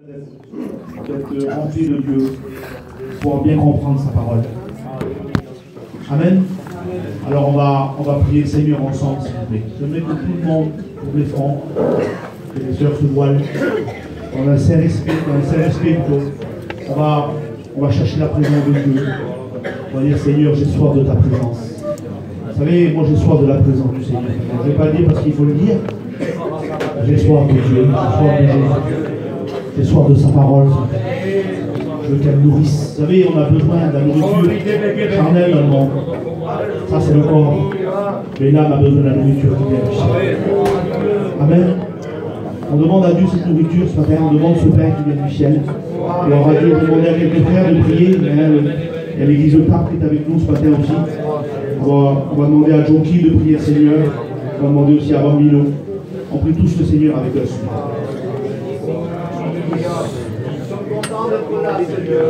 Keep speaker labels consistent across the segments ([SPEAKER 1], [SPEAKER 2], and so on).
[SPEAKER 1] D'être rempli de Dieu pour bien comprendre sa parole. Amen. Alors on va prier le Seigneur ensemble, s'il vous plaît. J'aimerais que tout le monde ouvre les fronts, que les sœurs se voilent. Dans un Saint-Respect plutôt. On va chercher la présence de Dieu. On va dire, Seigneur, j'ai soif de ta présence. Vous savez, moi j'ai soif de la présence du Seigneur. Je ne vais pas le dire parce qu'il faut le dire. J'ai soif de Dieu, j'ai soif de Jésus. J'ai soif de sa parole. Je veux qu'elle nourrisse. Vous savez, on a besoin de la nourriture charnelle dans le monde. Ça, c'est le corps. Mais l'âme a besoin de la nourriture qui vient du ciel. Amen. On demande à Dieu cette nourriture ce matin. On demande ce pain qui vient du ciel. Et on va demander à quelques frères de prier. Il y a l'église de Pape qui est avec nous ce matin aussi. On va demander à Jonky de prier le Seigneur. On va demander aussi à Bambino. On prie tous le Seigneur avec eux.
[SPEAKER 2] Nous sommes contents d'être là, Seigneur.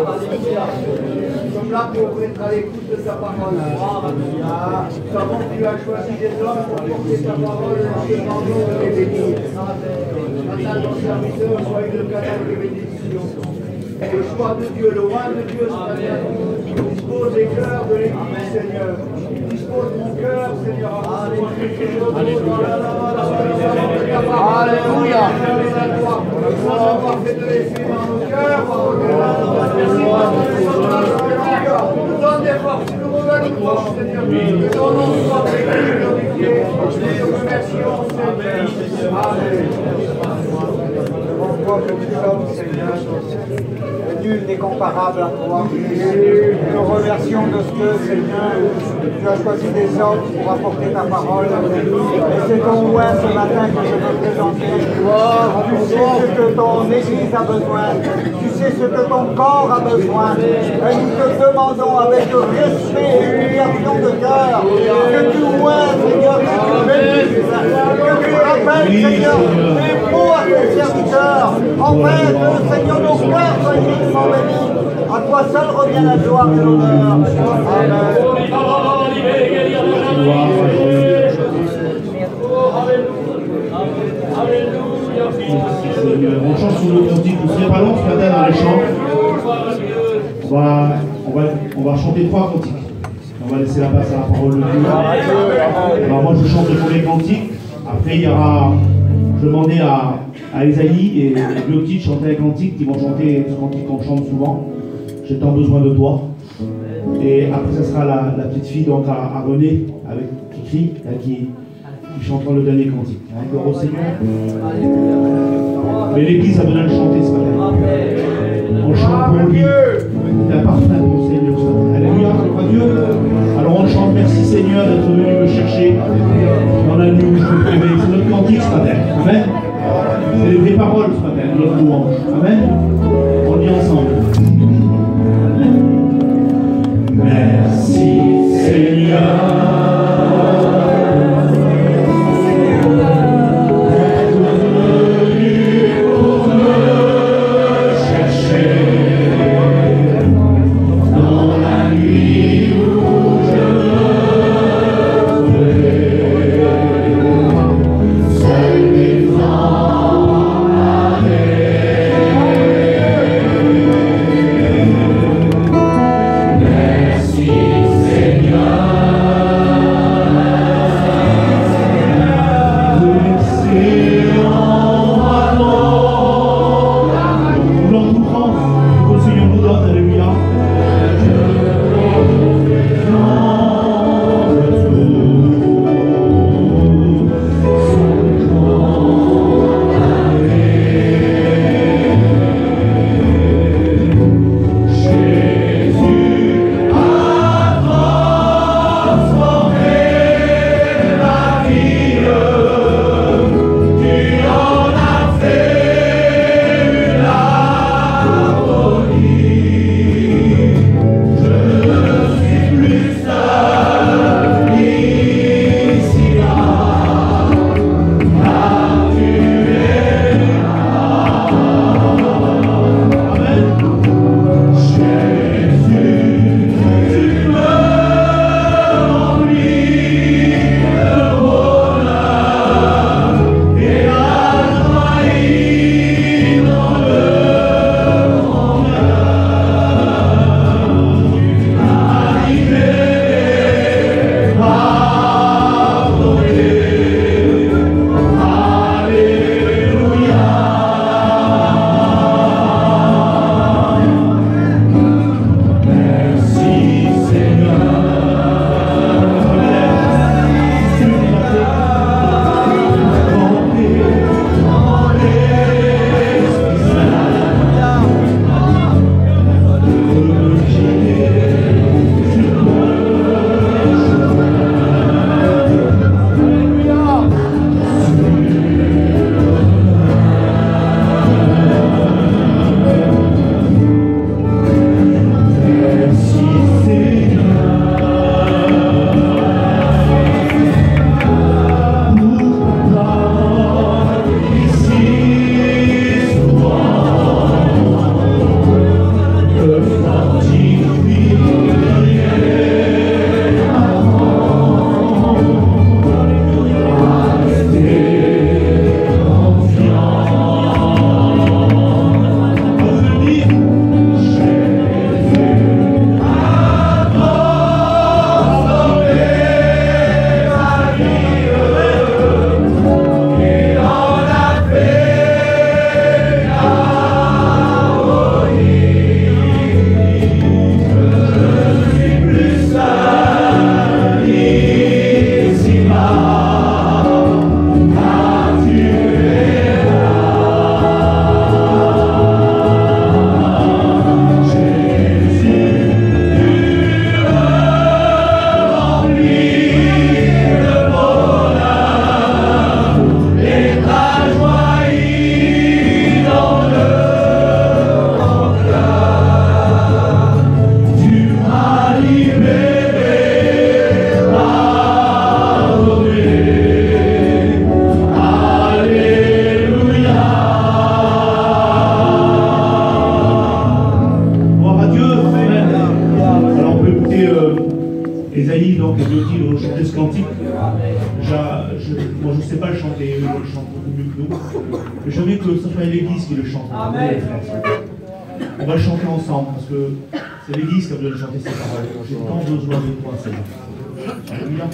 [SPEAKER 2] Nous sommes là pour être à l'écoute de ta parole. Nous savons que tu as choisi des hommes pour porter ta parole et nous te demandons de les bénir. Maintenant, ton serviteur soit le canal de bénédiction. Le choix de Dieu, le roi de Dieu ce matin, dispose les cœurs de l'église, Seigneur. Dispose mon cœur, Seigneur. Alléluia. Fait de l'esprit dans nos cœurs. Nous donne des forces, nous redonne une force, Seigneur. Que ton nom soit béni, glorifié. Nous te remercions, Seigneur. Amen.
[SPEAKER 3] Toi que nous sommes, Seigneur, nul n'est comparable à toi. Nous te remercions de ce que, Seigneur, tu as choisi des hommes pour apporter ta parole. Et c'est ton oin ce matin que je veux présenter. Tu sais ce que ton Église a besoin. Tu sais ce que ton corps a besoin. Et nous te demandons avec respect et humiliation de cœur que tu oins, Seigneur, que tu bénisses, que tu rappelles, Seigneur, les mots à tes serviteurs. En fait, Seigneur, nos cœurs soient infiniment bénis. À toi seul revient la gloire et l'honneur. Amen.
[SPEAKER 1] On chante sur le cantique, vous ne serez pas long ce matin dans les chants. On va chanter 3 cantiques. On va laisser la place à la parole de Dieu. Alors moi je chante le premier cantique. Après il y aura, je demandais à Esaïe et Biotti de chanter un cantique, qui vont chanter ce cantique qu'on chante souvent. J'ai tant besoin de toi. Et après ça sera la petite fille donc à René avec qui crie, qui chantera le dernier cantique. Gloire au Seigneur. Mais l'église a besoin de chanter ce matin. On chante pour lui. C'est un parfum pour le Seigneur ce matin. Alléluia, gloire à Dieu. Alors on chante, merci Seigneur d'être venu me chercher dans la nuit où je me trouvais. C'est notre cantique ce matin. Amen. C'est les vraies paroles ce matin, notre louange. Amen. On dit ensemble. Merci Seigneur.
[SPEAKER 4] Seigneur.
[SPEAKER 1] Isaïe, donc, Elodie, de chanter ce cantique. Moi, je ne sais pas le chanter, eux, ils le chantent beaucoup mieux que nous. Mais je veux que ce soit l'église qui le chante. On va le chanter ensemble, parce que c'est l'église qui a besoin de chanter ces paroles. J'ai tant besoin de toi, Seigneur. Alléluia.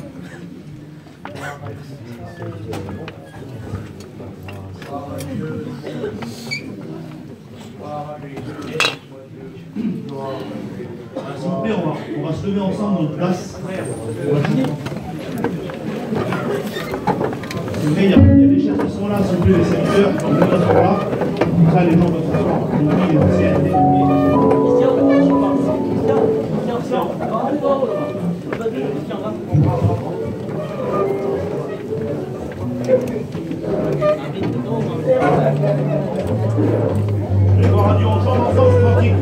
[SPEAKER 1] S'il vous plaît, on va se lever ensemble de notre place. On va chanter. S'il vous plaît, il y a des chefs qui sont là, s'il vous plaît, les serviteurs, on va s'asseoir. Comme ça, les gens vont s'asseoir. Oui, les anciens. Les radios, on chante ensemble ce cantique.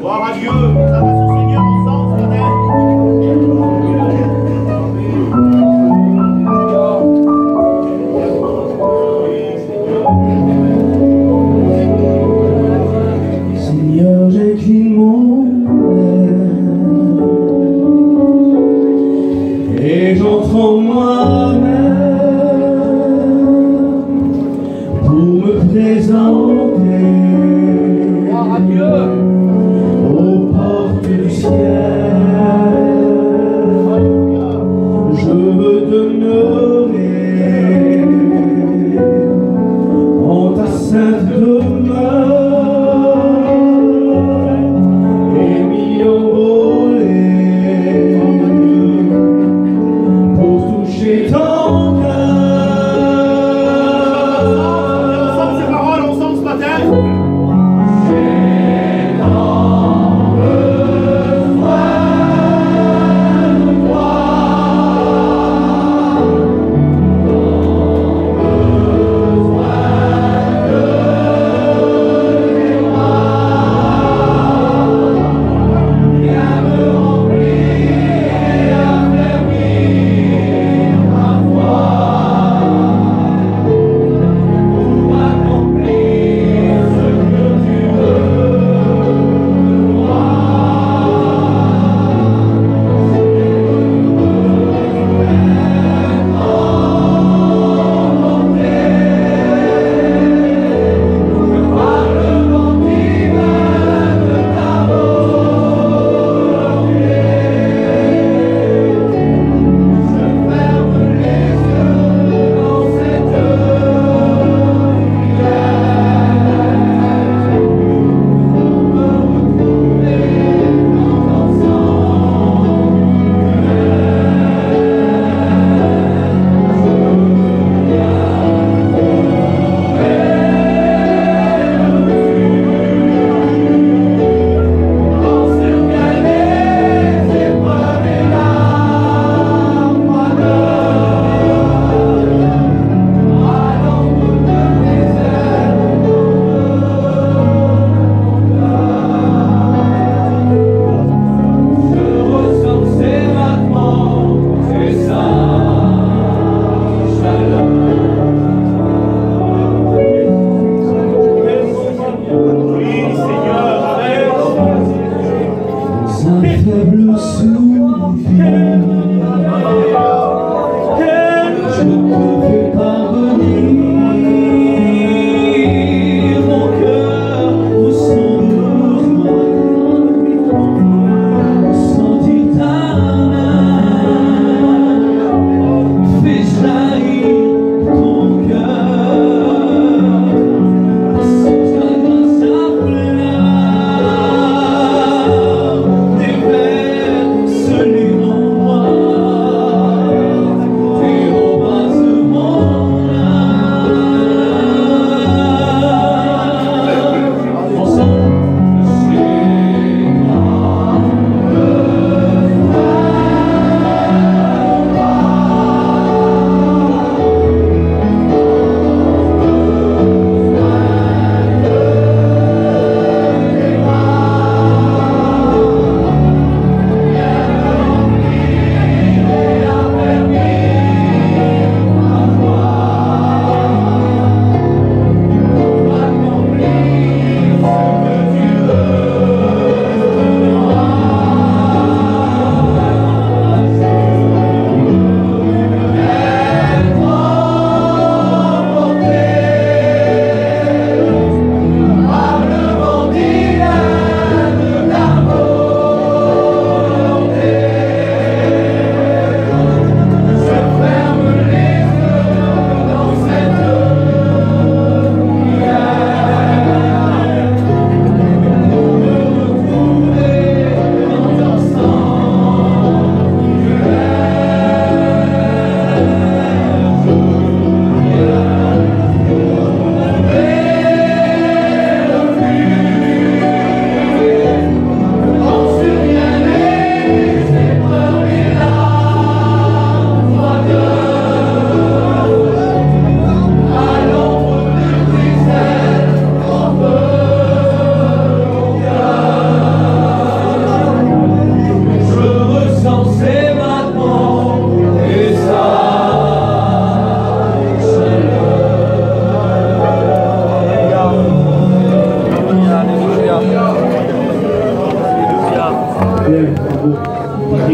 [SPEAKER 1] Gloire à Dieu, on s'adresse au Seigneur ensemble ce matin.
[SPEAKER 4] Seigneur, j'incline mon âme et j'entre en moi-même pour me présenter aux portes du ciel. Je veux demeurer en ta sainte demeure et m'y envoler pour toucher ton cœur.
[SPEAKER 1] Ensemble ces paroles, ensemble ce matin.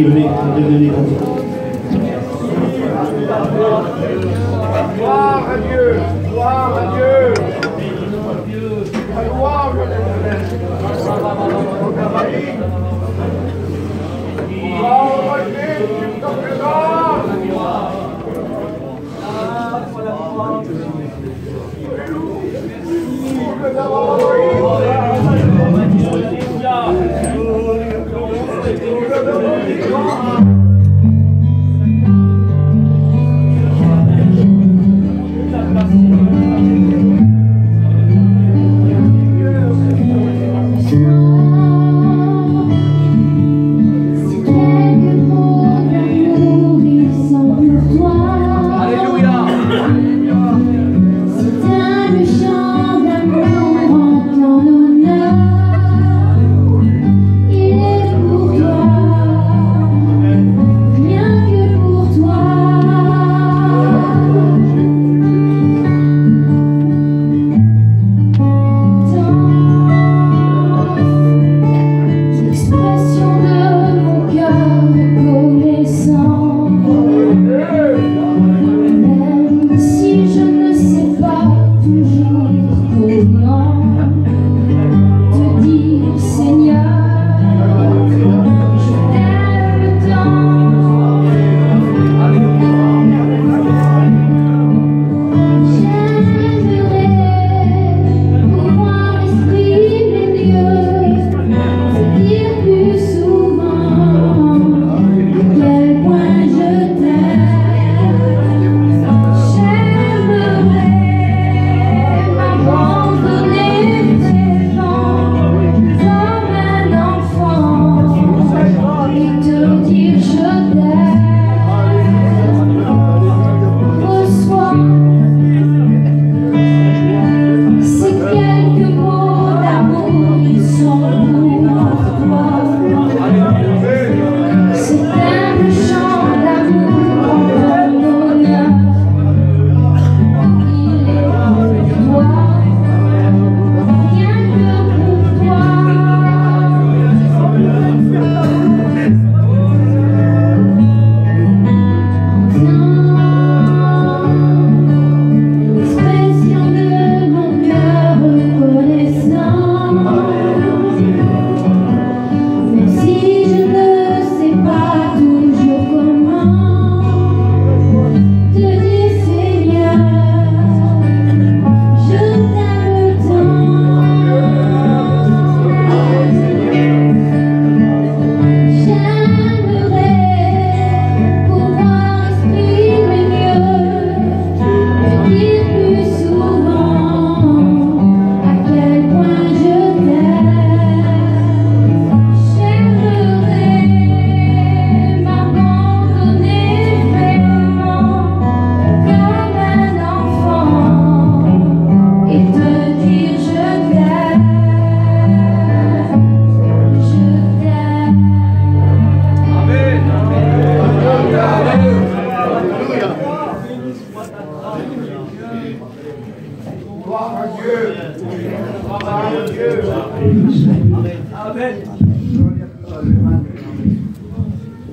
[SPEAKER 1] Marie, venez comme ça.
[SPEAKER 2] Gloire à Dieu, gloire à Dieu. La louange de l'Éternel. Gloire à Jésus, ton présence.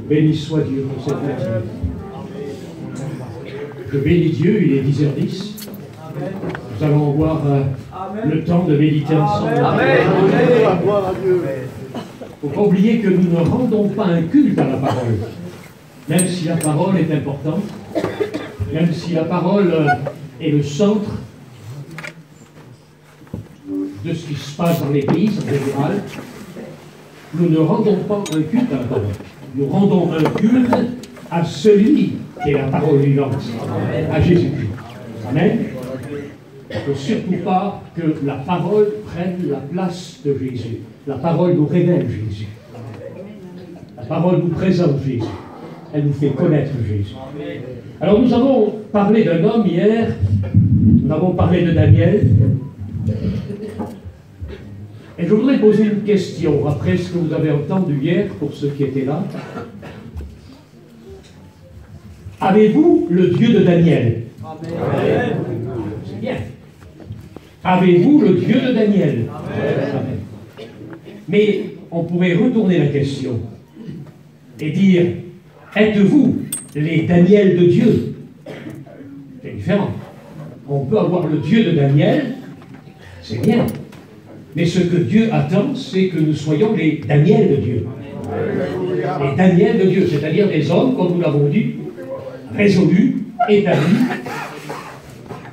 [SPEAKER 5] Béni soit Dieu pour cette matinée. Je bénis Dieu, il est 10h10. Nous allons avoir le temps de méditer ensemble.
[SPEAKER 2] Amen.
[SPEAKER 5] Il ne faut pas oublier que nous ne rendons pas un culte à la parole. Même si la parole est importante, même si la parole est le centre de ce qui se passe dans l'Église en général, nous ne rendons pas un culte à la parole. Nous rendons un culte à celui qui est la parole vivante, à Jésus-Christ. Amen. Il ne faut surtout pas que la parole prenne la place de Jésus. La parole nous révèle Jésus. La parole nous présente Jésus. Elle nous fait connaître Jésus. Alors nous avons parlé d'un homme hier, nous avons parlé de Daniel. Et je voudrais poser une question, après ce que vous avez entendu hier, pour ceux qui étaient là. Avez-vous le Dieu de Daniel? Amen. C'est bien. Avez-vous le Dieu de Daniel? Amen. Mais on pourrait retourner la question. et dire « Êtes-vous les Daniel de Dieu ?» C'est différent. On peut avoir le Dieu de Daniel, c'est bien. Mais ce que Dieu attend, c'est que nous soyons les Daniel de Dieu. Les Daniel de Dieu, c'est-à-dire des hommes, comme nous l'avons dit, résolus, établis,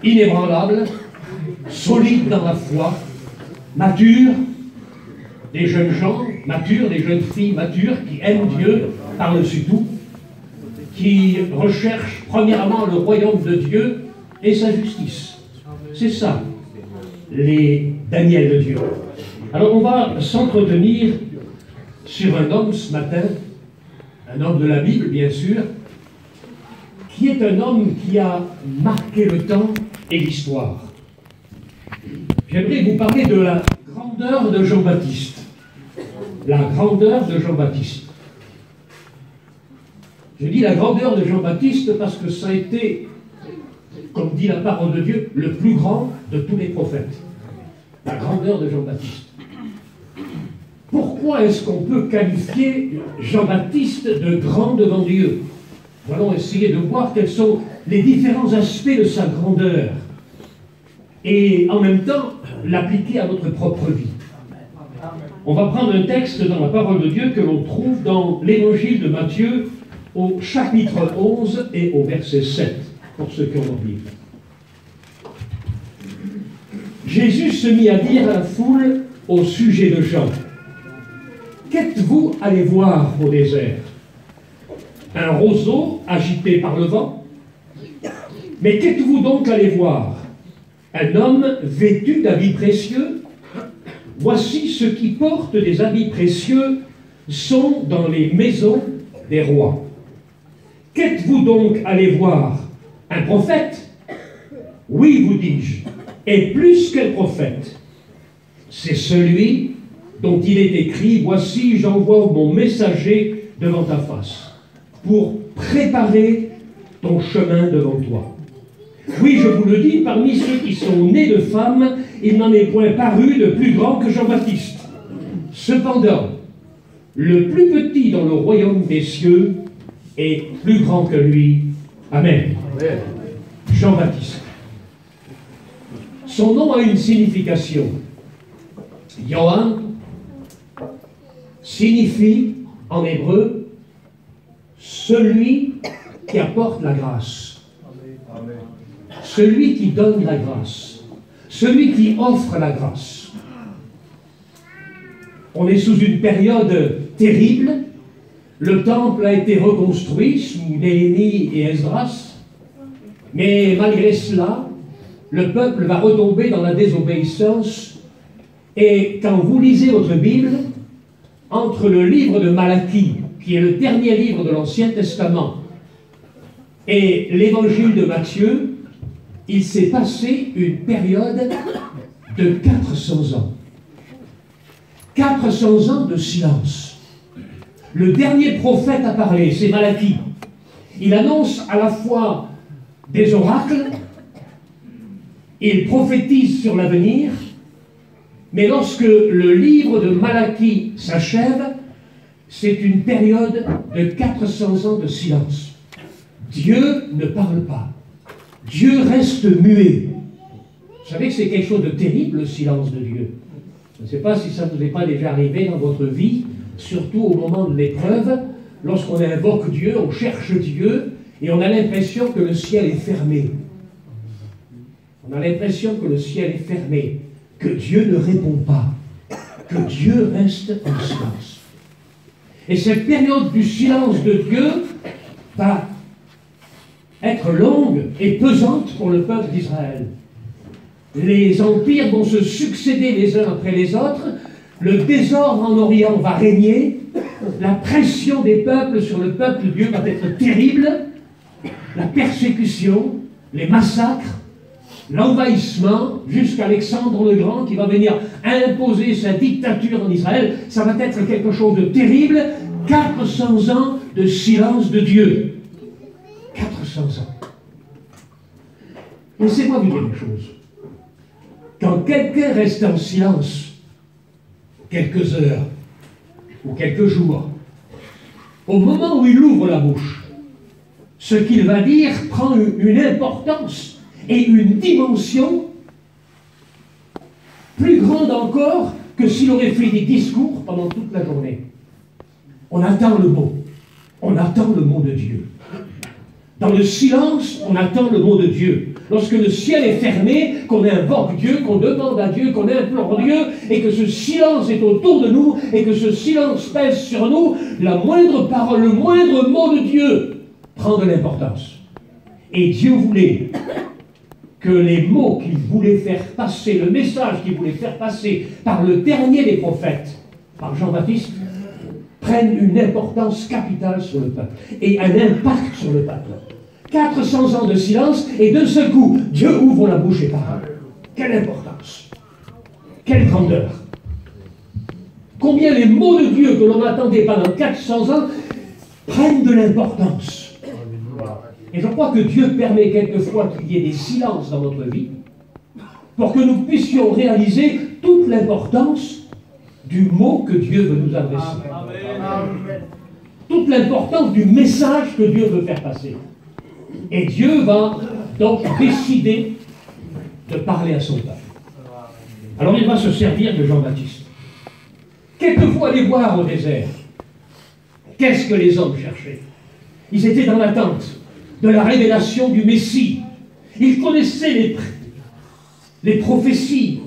[SPEAKER 5] inébranlables, solides dans la foi, matures, des jeunes gens matures, des jeunes filles matures qui aiment Dieu par-dessus tout, qui recherchent premièrement le royaume de Dieu et sa justice. C'est ça, les Daniel de Dieu. Alors on va s'entretenir sur un homme ce matin, un homme de la Bible bien sûr, qui est un homme qui a marqué le temps et l'histoire. J'aimerais vous parler de la grandeur de Jean-Baptiste. La grandeur de Jean-Baptiste. Je dis la grandeur de Jean-Baptiste parce que ça a été, comme dit la parole de Dieu, le plus grand de tous les prophètes. La grandeur de Jean-Baptiste. Pourquoi est-ce qu'on peut qualifier Jean-Baptiste de grand devant Dieu? Nous allons essayer de voir quels sont les différents aspects de sa grandeur et en même temps l'appliquer à notre propre vie. On va prendre un texte dans la parole de Dieu que l'on trouve dans l'évangile de Matthieu au chapitre 11 et au verset 7, pour ceux qui ont leur Bible. Jésus se mit à dire à la foule au sujet de Jean: qu'êtes-vous allé voir au désert? Un roseau agité par le vent? Mais qu'êtes-vous donc allé voir? Un homme vêtu d'habits précieux? Voici ceux qui portent des habits précieux sont dans les maisons des rois. Qu'êtes-vous donc allé voir? Un prophète? Oui, vous dis-je, et plus qu'un prophète. C'est celui dont il est écrit: voici, j'envoie mon messager devant ta face, pour préparer ton chemin devant toi. Oui, je vous le dis, parmi ceux qui sont nés de femmes, il n'en est point paru de plus grand que Jean-Baptiste. Cependant, le plus petit dans le royaume des cieux est plus grand que lui. Amen. Amen. Jean-Baptiste. Son nom a une signification. Yohan signifie en hébreu celui qui apporte la grâce. Celui qui donne la grâce. Celui qui offre la grâce. On est sous une période terrible. Le temple a été reconstruit sous Néhémie et Esdras. Mais malgré cela, le peuple va retomber dans la désobéissance. Et quand vous lisez votre Bible, entre le livre de Malachie, qui est le dernier livre de l'Ancien Testament, et l'évangile de Matthieu, il s'est passé une période de 400 ans. 400 ans de silence. Le dernier prophète à parler, c'est Malachie. Il annonce à la fois des oracles, il prophétise sur l'avenir, mais lorsque le livre de Malachie s'achève, c'est une période de 400 ans de silence. Dieu ne parle pas. Dieu reste muet. Vous savez que c'est quelque chose de terrible, le silence de Dieu. Je ne sais pas si ça ne vous est pas déjà arrivé dans votre vie, surtout au moment de l'épreuve, lorsqu'on invoque Dieu, on cherche Dieu, et on a l'impression que le ciel est fermé. On a l'impression que le ciel est fermé, que Dieu ne répond pas, que Dieu reste en silence. Et cette période du silence de Dieu va être longue et pesante pour le peuple d'Israël. Les empires vont se succéder les uns après les autres, le désordre en Orient va régner, la pression des peuples sur le peuple de Dieu va être terrible, la persécution, les massacres, l'envahissement, jusqu'à Alexandre le Grand qui va venir imposer sa dictature en Israël, ça va être quelque chose de terrible, 400 ans de silence de Dieu. 400 ans. Laissez-moi vous dire une chose. Quand quelqu'un reste en silence quelques heures ou quelques jours, au moment où il ouvre la bouche, ce qu'il va dire prend une importance et une dimension plus grande encore que s'il aurait fait des discours pendant toute la journée. On attend le mot. On attend le mot de Dieu. Dans le silence, on attend le mot de Dieu. Lorsque le ciel est fermé, qu'on invoque Dieu, qu'on demande à Dieu, qu'on implore Dieu, et que ce silence est autour de nous, et que ce silence pèse sur nous, la moindre parole, le moindre mot de Dieu prend de l'importance. Et Dieu voulait que les mots qu'il voulait faire passer, le message qu'il voulait faire passer par le dernier des prophètes, par Jean-Baptiste, prennent une importance capitale sur le peuple et un impact sur le peuple. 400 ans de silence et d'un seul coup, Dieu ouvre la bouche et parle. Quelle importance! Quelle grandeur! Combien les mots de Dieu que l'on attendait pendant 400 ans prennent de l'importance. Et je crois que Dieu permet quelquefois qu'il y ait des silences dans notre vie pour que nous puissions réaliser toute l'importance du mot que Dieu veut nous adresser. Toute l'importance du message que Dieu veut faire passer. Et Dieu va donc décider de parler à son peuple. Alors il va se servir de Jean-Baptiste. Quelquefois aller voir au désert. Qu'est-ce que les hommes cherchaient? Ils étaient dans l'attente de la révélation du Messie. Ils connaissaient les prophéties.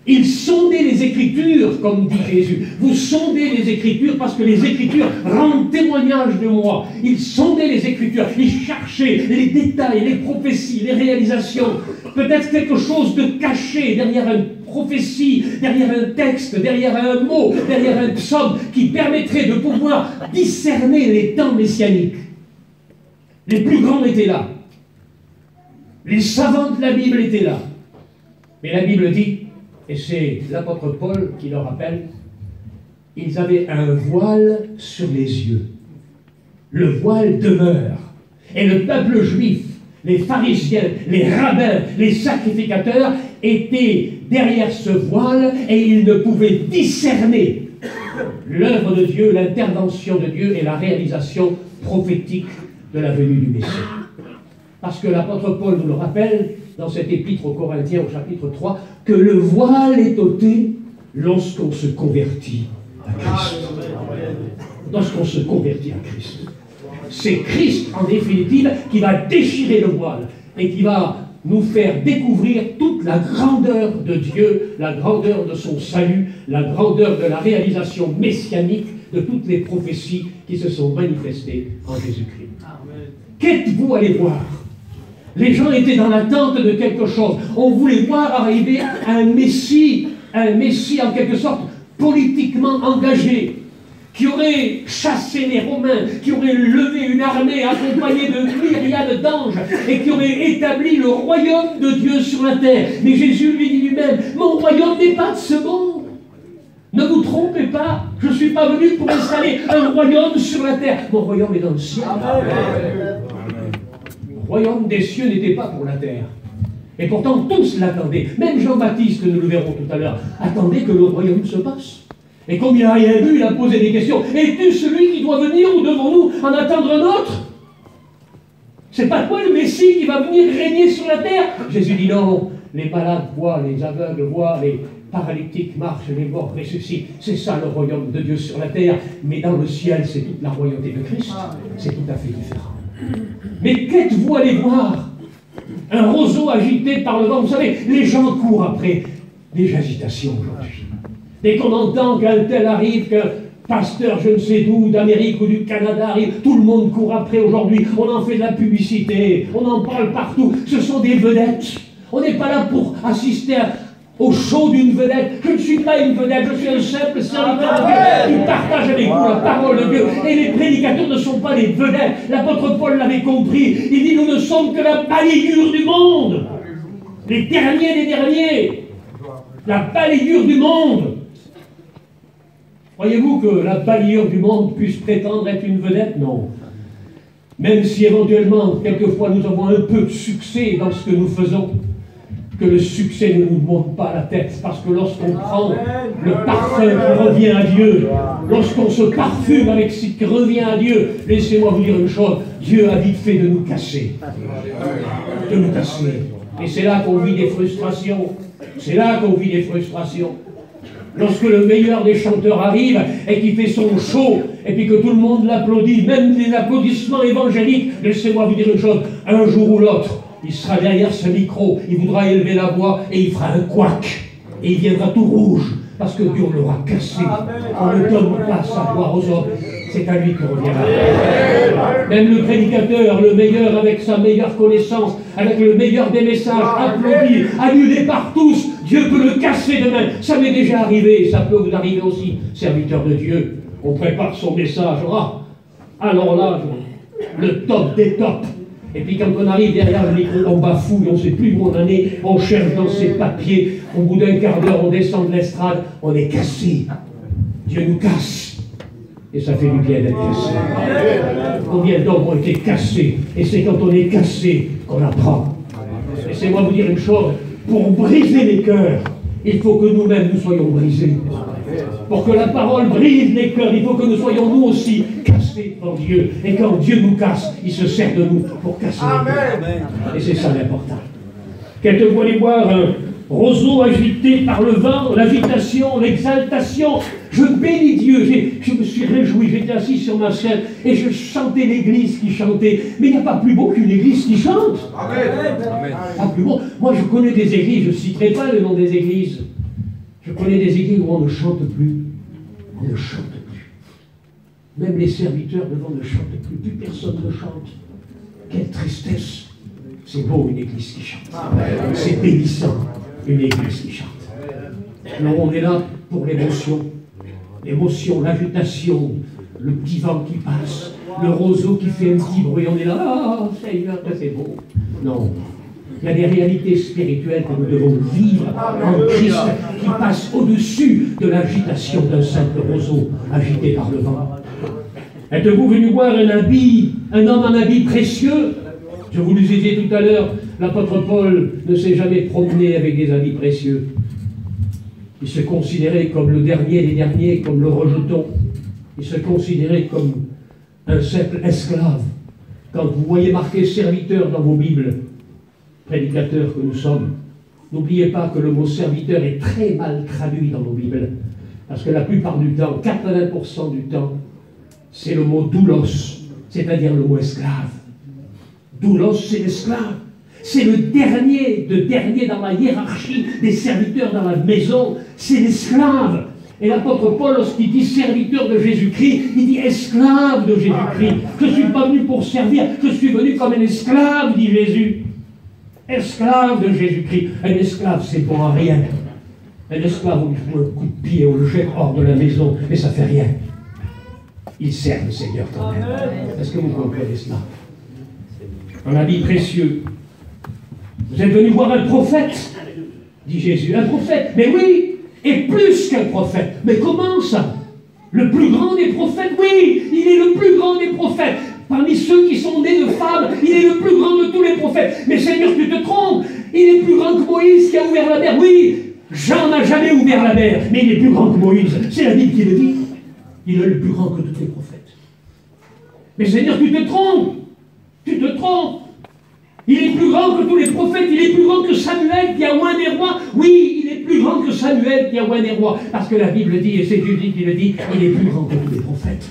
[SPEAKER 5] Ils sondaient les Écritures, comme dit Jésus. Vous sondez les Écritures parce que les Écritures rendent témoignage de moi. Ils sondaient les Écritures, ils cherchaient les détails, les prophéties, les réalisations. Peut-être quelque chose de caché derrière une prophétie, derrière un texte, derrière un mot, derrière un psaume qui permettrait de pouvoir discerner les temps messianiques. Les plus grands étaient là. Les savants de la Bible étaient là. Mais la Bible dit, et c'est l'apôtre Paul qui le rappelle, ils avaient un voile sur les yeux. Le voile demeure. Et le peuple juif, les pharisiens, les rabbins, les sacrificateurs étaient derrière ce voile et ils ne pouvaient discerner l'œuvre de Dieu, l'intervention de Dieu et la réalisation prophétique de la venue du Messie. Parce que l'apôtre Paul nous le rappelle dans cet épître aux Corinthiens au chapitre 3, que le voile est ôté lorsqu'on se convertit à Christ. Lorsqu'on se convertit à Christ. C'est Christ, en définitive, qui va déchirer le voile et qui va nous faire découvrir toute la grandeur de Dieu, la grandeur de son salut, la grandeur de la réalisation messianique de toutes les prophéties qui se sont manifestées en Jésus-Christ. Qu'êtes-vous allé voir? Les gens étaient dans l'attente de quelque chose. On voulait voir arriver un Messie en quelque sorte politiquement engagé, qui aurait chassé les Romains, qui aurait levé une armée accompagnée de myriades d'anges, et qui aurait établi le royaume de Dieu sur la terre. Mais Jésus lui dit lui-même, mon royaume n'est pas de ce monde. Ne vous trompez pas, je ne suis pas venu pour installer un royaume sur la terre. Mon royaume est dans le ciel. Le royaume des cieux n'était pas pour la terre. Et pourtant, tous l'attendaient. Même Jean-Baptiste, nous le verrons tout à l'heure, attendait que le royaume se passe. Et comme il n'a rien vu, il a posé des questions. Es-tu celui qui doit venir ou devons-nous en attendre un autre? C'est pas toi le Messie qui va venir régner sur la terre? Jésus dit non. Les malades voient, les aveugles voient, les paralytiques marchent, les morts ressuscitent. C'est ça le royaume de Dieu sur la terre. Mais dans le ciel, c'est toute la royauté de Christ. C'est tout à fait différent. Mais qu'êtes-vous allé voir? Un roseau agité par le vent. Vous savez, les gens courent après des agitations aujourd'hui. Dès qu'on entend qu'un tel arrive, qu'un pasteur je ne sais d'où, d'Amérique ou du Canada arrive, tout le monde court après aujourd'hui. On en fait de la publicité, on en parle partout. Ce sont des vedettes. On n'est pas là pour assister au show d'une vedette. Je ne suis pas une vedette, je suis un simple serviteur de Dieu qui partage avec vous la parole de Dieu. Et les prédicateurs ne sont pas des vedettes. L'apôtre Paul l'avait compris. Il dit, nous ne sommes que la balayure du monde. Les derniers des derniers. La balayure du monde. Croyez-vous que la balayure du monde puisse prétendre être une vedette? Non. Même si éventuellement, quelquefois, nous avons un peu de succès dans ce que nous faisons. que le succès ne nous monte pas à la tête, parce que lorsqu'on prend le parfum qui revient à Dieu, lorsqu'on se parfume avec ce qui revient à Dieu, laissez-moi vous dire une chose, Dieu a vite fait de nous casser. De nous casser. Et c'est là qu'on vit des frustrations. C'est là qu'on vit des frustrations. Lorsque le meilleur des chanteurs arrive et qui fait son show, et puis que tout le monde l'applaudit, même les applaudissements évangéliques, laissez-moi vous dire une chose, un jour ou l'autre, il sera derrière ce micro, il voudra élever la voix et il fera un couac. Et il viendra tout rouge, parce que Dieu l'aura cassé. On ne donne pas sa gloire aux hommes. C'est à lui que reviendra. Même le prédicateur, le meilleur avec sa meilleure connaissance, avec le meilleur des messages, applaudi, annulé par tous, Dieu peut le casser demain. Ça m'est déjà arrivé, ça peut vous arriver aussi, serviteur de Dieu. On prépare son message. Ah, alors là, le top des tops. Et puis quand on arrive derrière le micro, on bafouille, on ne sait plus où on en est, on cherche dans ses papiers, au bout d'un quart d'heure, on descend de l'estrade, on est cassé. Dieu nous casse. Et ça fait du bien d'être cassé. Combien d'hommes ont été cassés? Et c'est quand on est cassé qu'on apprend. Laissez-moi vous dire une chose, pour briser les cœurs, il faut que nous-mêmes nous soyons brisés. Pour que la parole brise les cœurs, il faut que nous soyons nous aussi cassés devant Dieu. Et quand Dieu nous casse, il se sert de nous pour casser les cœurs. Et c'est ça l'important. Quelquefois aller voir un roseau agité par le vent, l'agitation, l'exaltation. Je bénis Dieu, je me suis réjoui, j'étais assis sur ma chaise et je chantais l'église qui chantait. Mais il n'y a pas plus beau qu'une église qui chante. Amen. Pas plus beau. Moi je connais des églises, je ne citerai pas le nom des églises. Je connais des églises où on ne chante plus. On ne chante plus. Même les serviteurs devant ne chantent plus. Plus personne ne chante. Quelle tristesse. C'est beau une église qui chante. C'est bénissant une église qui chante. Alors on est là pour l'émotion. L'émotion, l'agitation, le petit vent qui passe, le roseau qui fait un petit bruit. On est là, ah Seigneur, c'est beau. Non. Il y a des réalités spirituelles que nous devons vivre en Christ qui passent au-dessus de l'agitation d'un simple roseau agité par le vent. Êtes-vous venu voir un homme en habit précieux? Je vous le disais tout à l'heure, l'apôtre Paul ne s'est jamais promené avec des habits précieux. Il se considérait comme le dernier des derniers, comme le rejeton. Il se considérait comme un simple esclave. Quand vous voyez marqué serviteur dans vos Bibles, prédicateurs que nous sommes, n'oubliez pas que le mot serviteur est très mal traduit dans nos Bibles. Parce que la plupart du temps, 80% du temps, c'est le mot doulos, c'est-à-dire le mot esclave. Doulos, c'est l'esclave. C'est le dernier dans la hiérarchie des serviteurs dans la maison. C'est l'esclave. Et l'apôtre Paul, lorsqu'il dit serviteur de Jésus-Christ, il dit esclave de Jésus-Christ. Je ne suis pas venu pour servir, je suis venu comme un esclave, dit Jésus. Esclave de Jésus-Christ. Un esclave, c'est bon à rien. Un esclave, on lui fout un coup de pied, on le jette hors de la maison, et ça ne fait rien. Il sert le Seigneur quand même. Est-ce que vous comprenez cela? Un habit précieux. Vous êtes venu voir un prophète, dit Jésus. Un prophète, mais oui, et plus qu'un prophète. Mais comment ça? Le plus grand des prophètes, oui, il est le plus grand des prophètes. Parmi ceux qui sont nés de femmes, il est le plus grand de tous les prophètes. Mais Seigneur, tu te trompes. Il est plus grand que Moïse qui a ouvert la mer. Oui, Jean n'a jamais ouvert la mer, mais il est plus grand que Moïse. C'est la Bible qui le dit. Il est le plus grand que tous les prophètes. Mais Seigneur, tu te trompes. Tu te trompes. Il est plus grand que tous les prophètes. Il est plus grand que Samuel qui a oint des rois. Oui, il est plus grand que Samuel qui a oint des rois. Parce que la Bible dit, et c'est Jésus qui le dit, il est plus grand que tous les prophètes.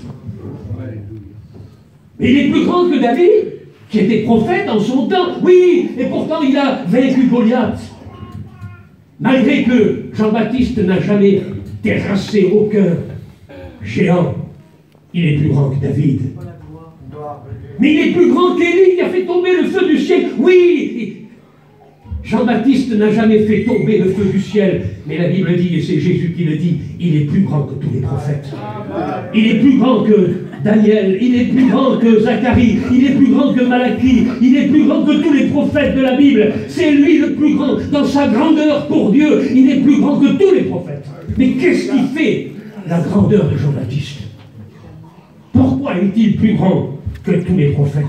[SPEAKER 5] Mais il est plus grand que David, qui était prophète en son temps. Oui, et pourtant il a vaincu Goliath. Malgré que Jean-Baptiste n'a jamais terrassé aucun géant, il est plus grand que David. Mais il est plus grand qu'Élie qui a fait tomber le feu du ciel. Oui, Jean-Baptiste n'a jamais fait tomber le feu du ciel. Mais la Bible dit, et c'est Jésus qui le dit, il est plus grand que tous les prophètes. Il est plus grand que Daniel, il est plus grand que Zacharie, il est plus grand que Malachie, il est plus grand que tous les prophètes de la Bible. C'est lui le plus grand dans sa grandeur pour Dieu. Il est plus grand que tous les prophètes. Mais qu'est-ce qui fait la grandeur de Jean-Baptiste? Pourquoi est-il plus grand que tous les prophètes?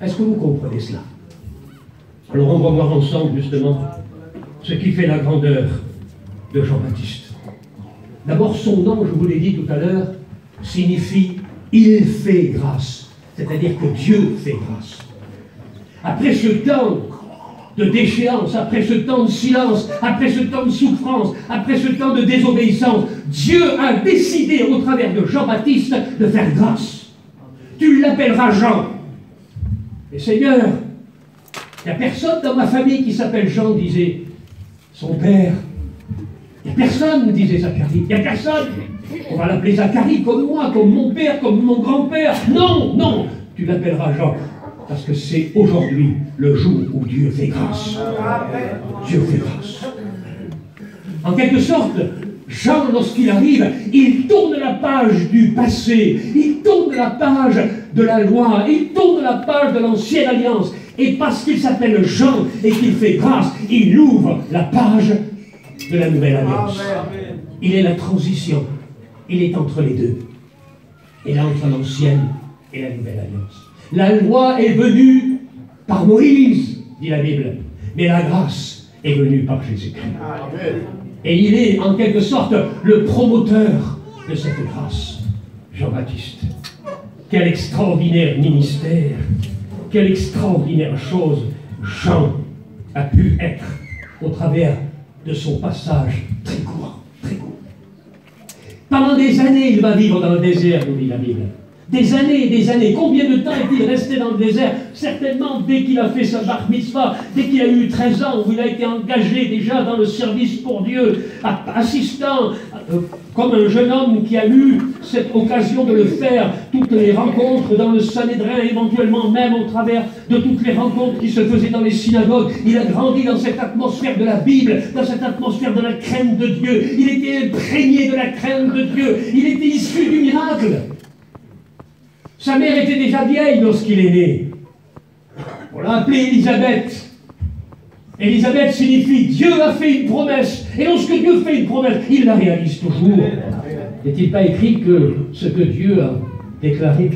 [SPEAKER 5] Est-ce que vous comprenez cela? Alors on va voir ensemble justement ce qui fait la grandeur de Jean-Baptiste. D'abord, son nom, je vous l'ai dit tout à l'heure, signifie « il fait grâce », c'est-à-dire que Dieu fait grâce. Après ce temps de déchéance, après ce temps de silence, après ce temps de souffrance, après ce temps de désobéissance, Dieu a décidé au travers de Jean-Baptiste de faire grâce. Tu l'appelleras Jean. Et Seigneur, il n'y a personne dans ma famille qui s'appelle Jean, disait son père. Il n'y a personne, disait Zacharie. Il n'y a personne. On va l'appeler Zacharie comme moi, comme mon père, comme mon grand-père. Non, non, tu l'appelleras Jean. Parce que c'est aujourd'hui le jour où Dieu fait grâce. Dieu fait grâce. En quelque sorte, Jean, lorsqu'il arrive, il tourne la page du passé, il tourne la page de la loi, il tourne la page de l'ancienne alliance. Et parce qu'il s'appelle Jean et qu'il fait grâce, il ouvre la page de la nouvelle alliance. Il est la transition. Il est entre les deux. Il est entre l'ancienne et la nouvelle alliance. La loi est venue par Moïse, dit la Bible, mais la grâce est venue par Jésus-Christ. Et il est en quelque sorte le promoteur de cette grâce, Jean-Baptiste. Quel extraordinaire ministère, quelle extraordinaire chose Jean a pu être au travers de son passage très court, très court. Pendant des années, il va vivre dans le désert, nous dit la Bible. Des années et des années. Combien de temps est-il resté dans le désert? Certainement, dès qu'il a fait sa bar mitzvah, dès qu'il a eu 13 ans, où il a été engagé déjà dans le service pour Dieu, assistant, comme un jeune homme qui a eu cette occasion de le faire, toutes les rencontres dans le Sanhédrin, éventuellement même au travers de toutes les rencontres qui se faisaient dans les synagogues. Il a grandi dans cette atmosphère de la Bible, dans cette atmosphère de la crainte de Dieu. Il était imprégné de la crainte de Dieu. Il était issu du miracle. Sa mère était déjà vieille lorsqu'il est né. On l'a appelée Élisabeth. Élisabeth signifie Dieu a fait une promesse. Et lorsque Dieu fait une promesse, il la réalise toujours. N'est-il pas écrit que ce que Dieu a déclaré,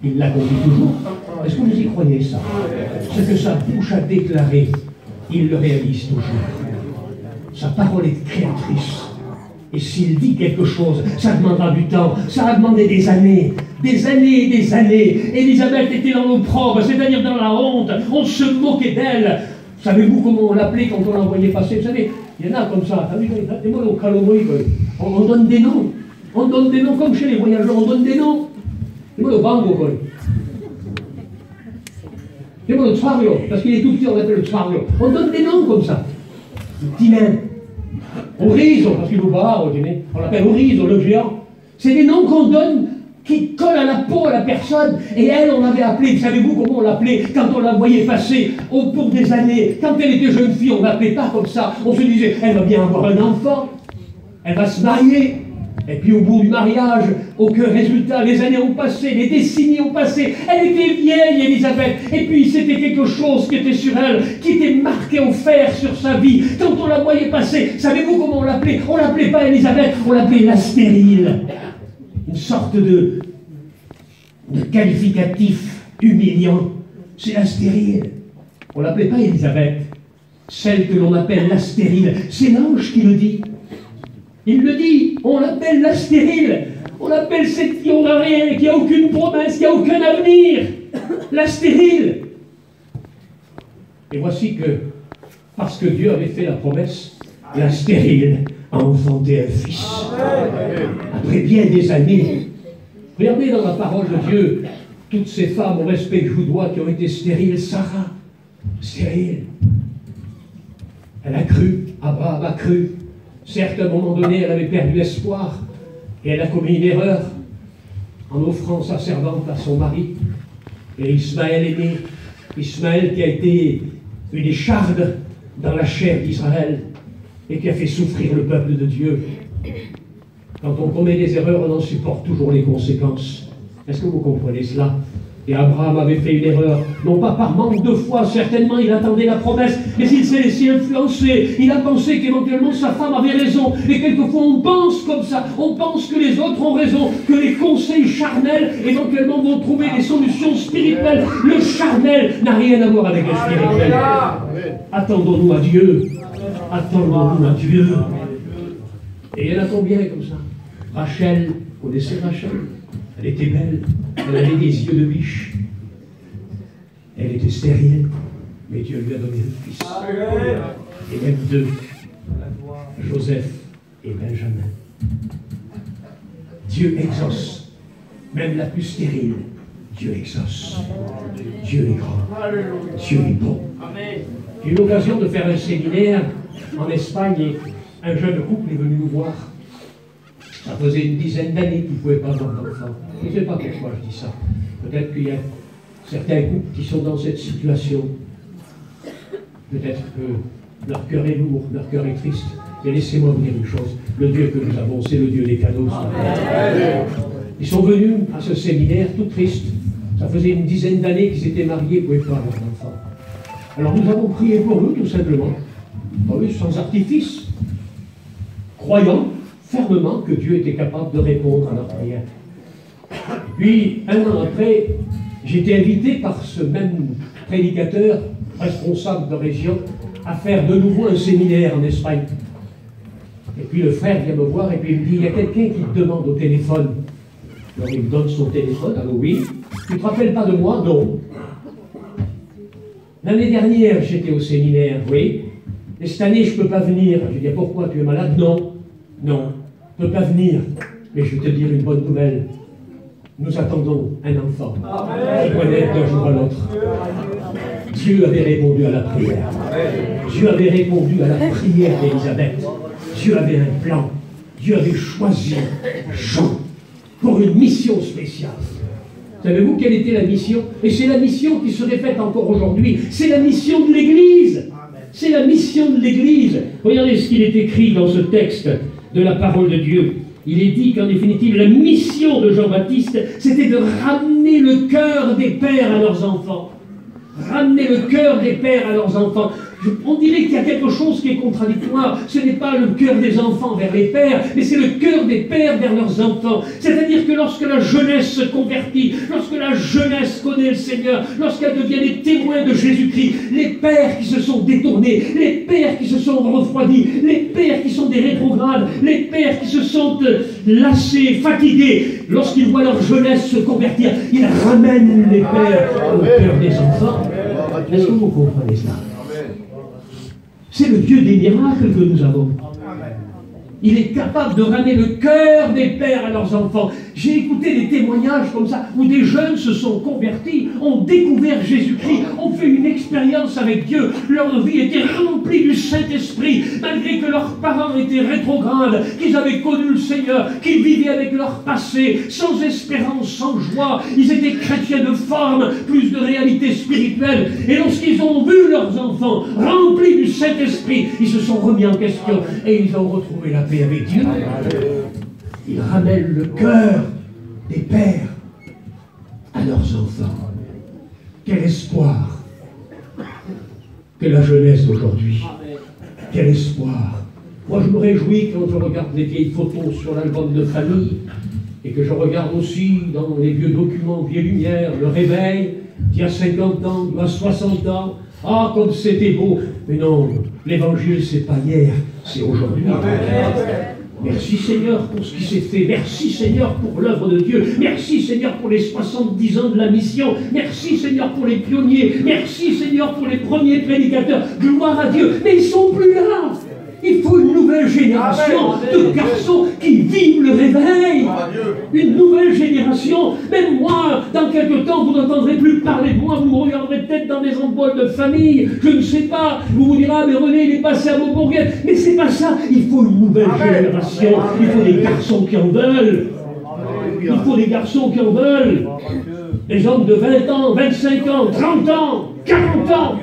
[SPEAKER 5] il l'accomplit toujours? Est-ce que vous y croyez ça? Ce que sa bouche a déclaré, il le réalise toujours. Sa parole est créatrice. Et s'il dit quelque chose, ça demandera du temps. Ça a demandé des années. Des années et des années. Élisabeth était dans l'opprobre, c'est-à-dire dans la honte. On se moquait d'elle. Savez-vous comment on l'appelait quand on l'envoyait passer? Vous savez, il y en a comme ça. On donne des noms. On donne des noms comme chez les voyageurs. On donne des noms. Parce qu'il est tout petit, on l'appelle le Tfario. On donne des noms comme ça. Timen. Orizo, parce qu'il vous bat au dîner. On l'appelle Orizo, le géant. C'est des noms qu'on donne qui collent à la peau à la personne. Et elle, on l'avait appelée, savez-vous comment on l'appelait quand on la voyait passer au cours des années? Quand elle était jeune fille, on ne l'appelait pas comme ça. On se disait, elle va bien avoir un enfant, elle va se marier. Et puis au bout du mariage, aucun résultat, les années ont passé, les décennies ont passé, elle était vieille, Élisabeth, et puis c'était quelque chose qui était sur elle, qui était marqué au fer sur sa vie. Quand on la voyait passer, savez-vous comment on l'appelait? On l'appelait pas Élisabeth, on l'appelait la stérile. Une sorte de qualificatif humiliant. C'est la stérile. On l'appelait pas Élisabeth, celle que l'on appelle la stérile. C'est l'ange qui le dit. Il le dit, on l'appelle la stérile, on l'appelle celle qui n'aura rien, qui n'a aucune promesse, qui n'a aucun avenir, la stérile. Et voici que, parce que Dieu avait fait la promesse, la stérile a enfanté un fils. Après bien des années, regardez dans la parole de Dieu, toutes ces femmes au respect que je vous dois qui ont été stériles, Sarah, stérile. Elle a cru, Abraham a cru. Certes, à un moment donné, elle avait perdu espoir et elle a commis une erreur en offrant sa servante à son mari. Et Ismaël est né. Ismaël qui a été une écharde dans la chair d'Israël et qui a fait souffrir le peuple de Dieu. Quand on commet des erreurs, on en supporte toujours les conséquences. Est-ce que vous comprenez cela? Et Abraham avait fait une erreur, non pas par manque de foi, certainement il attendait la promesse, mais il s'est laissé influencer. Il a pensé qu'éventuellement sa femme avait raison. Et quelquefois on pense comme ça, on pense que les autres ont raison, que les conseils charnels éventuellement vont trouver des solutions spirituelles. Le charnel n'a rien à voir avec le spirituel. Attendons-nous à Dieu. Attendons-nous à Dieu. Et il y en a combien comme ça? Rachel, vous connaissez Rachel? Elle était belle, elle avait des yeux de biche. Elle était stérile, mais Dieu lui a donné un fils. Et même deux, Joseph et Benjamin. Dieu exauce, même la plus stérile. Dieu exauce. Dieu est grand. Dieu est bon. J'ai eu l'occasion de faire un séminaire en Espagne et un jeune couple est venu nous voir. Ça faisait une dizaine d'années qu'ils ne pouvaient pas avoir d'enfants. Je ne sais pas pourquoi je dis ça. Peut-être qu'il y a certains couples qui sont dans cette situation. Peut-être que leur cœur est lourd, leur cœur est triste. Mais laissez-moi vous dire une chose. Le Dieu que nous avons, c'est le Dieu des cadeaux. Ils sont venus à ce séminaire tout tristes. Ça faisait une dizaine d'années qu'ils étaient mariés et ne pouvaient pas avoir d'enfants. Alors nous avons prié pour eux, tout simplement. Oui, sans artifice. Croyant fermement que Dieu était capable de répondre à leur prière. Puis, un an après, j'ai été invité par ce même prédicateur, responsable de région, à faire de nouveau un séminaire en Espagne. Et puis le frère vient me voir et puis il me dit, il y a quelqu'un qui te demande au téléphone. Alors il me donne son téléphone, allô oui. Tu ne te rappelles pas de moi? Non. L'année dernière, j'étais au séminaire, oui. Et cette année, je ne peux pas venir. Je lui dis, pourquoi? Tu es malade? Non. Non. Je ne peux pas venir. Mais je vais te dire une bonne nouvelle. Nous attendons un enfant qui va naître d'un jour à l'autre. Dieu avait répondu à la prière. Dieu avait répondu à la prière d'Élisabeth. Dieu avait un plan. Dieu avait choisi Jean pour une mission spéciale. Savez-vous quelle était la mission? Et c'est la mission qui se répète encore aujourd'hui. C'est la mission de l'Église. C'est la mission de l'Église. Regardez ce qu'il est écrit dans ce texte de la parole de Dieu. Il est dit qu'en définitive, la mission de Jean-Baptiste, c'était de ramener le cœur des pères à leurs enfants. Ramener le cœur des pères à leurs enfants. On dirait qu'il y a quelque chose qui est contradictoire. Ce n'est pas le cœur des enfants vers les pères, mais c'est le cœur des pères vers leurs enfants. C'est-à-dire que lorsque la jeunesse se convertit, lorsque la jeunesse connaît le Seigneur, lorsqu'elle devient des témoins de Jésus-Christ, les pères qui se sont détournés, les pères qui se sont refroidis, les pères qui sont des rétrogrades, les pères qui se sont lassés, fatigués, lorsqu'ils voient leur jeunesse se convertir, ils ramènent les pères au cœur des enfants. Est-ce que vous comprenez cela? C'est le Dieu des miracles que nous avons. Il est capable de ramener le cœur des pères à leurs enfants. J'ai écouté des témoignages comme ça, où des jeunes se sont convertis, ont découvert Jésus-Christ, ont fait une expérience avec Dieu. Leur vie était remplie du Saint-Esprit, malgré que leurs parents étaient rétrogrades, qu'ils avaient connu le Seigneur, qu'ils vivaient avec leur passé, sans espérance, sans joie. Ils étaient chrétiens de forme, plus de réalité spirituelle. Et lorsqu'ils ont vu leurs enfants remplis du Saint-Esprit, ils se sont remis en question et ils ont retrouvé la paix avec Dieu. Ils ramènent le cœur des pères à leurs enfants. Quel espoir que la jeunesse d'aujourd'hui. Quel espoir. Moi je me réjouis quand je regarde les vieilles photos sur l'album de famille et que je regarde aussi dans les vieux documents, vieilles lumières, le réveil d'il y a 50 ans, d'il y a 60 ans. Ah, comme c'était beau. Mais non, l'évangile c'est pas hier, c'est aujourd'hui. Merci Seigneur pour ce qui s'est fait. Merci Seigneur pour l'œuvre de Dieu. Merci Seigneur pour les 70 ans de la mission. Merci Seigneur pour les pionniers. Merci Seigneur pour les premiers prédicateurs. Gloire à Dieu. Mais ils ne sont plus là. Il faut une nouvelle génération de garçons qui vivent le réveil. Une nouvelle génération. Même moi, dans quelques temps, vous n'entendrez plus parler de moi. Vous me regarderez peut-être dans des emplois de famille. Je ne sais pas. Vous vous direz, ah, mais René, il est passé à Beaubourguet. Mais c'est pas ça. Il faut une nouvelle génération. Il faut des garçons qui en veulent. Il faut des garçons qui en veulent. Des hommes de 20 ans, 25 ans, 30 ans, 40 ans.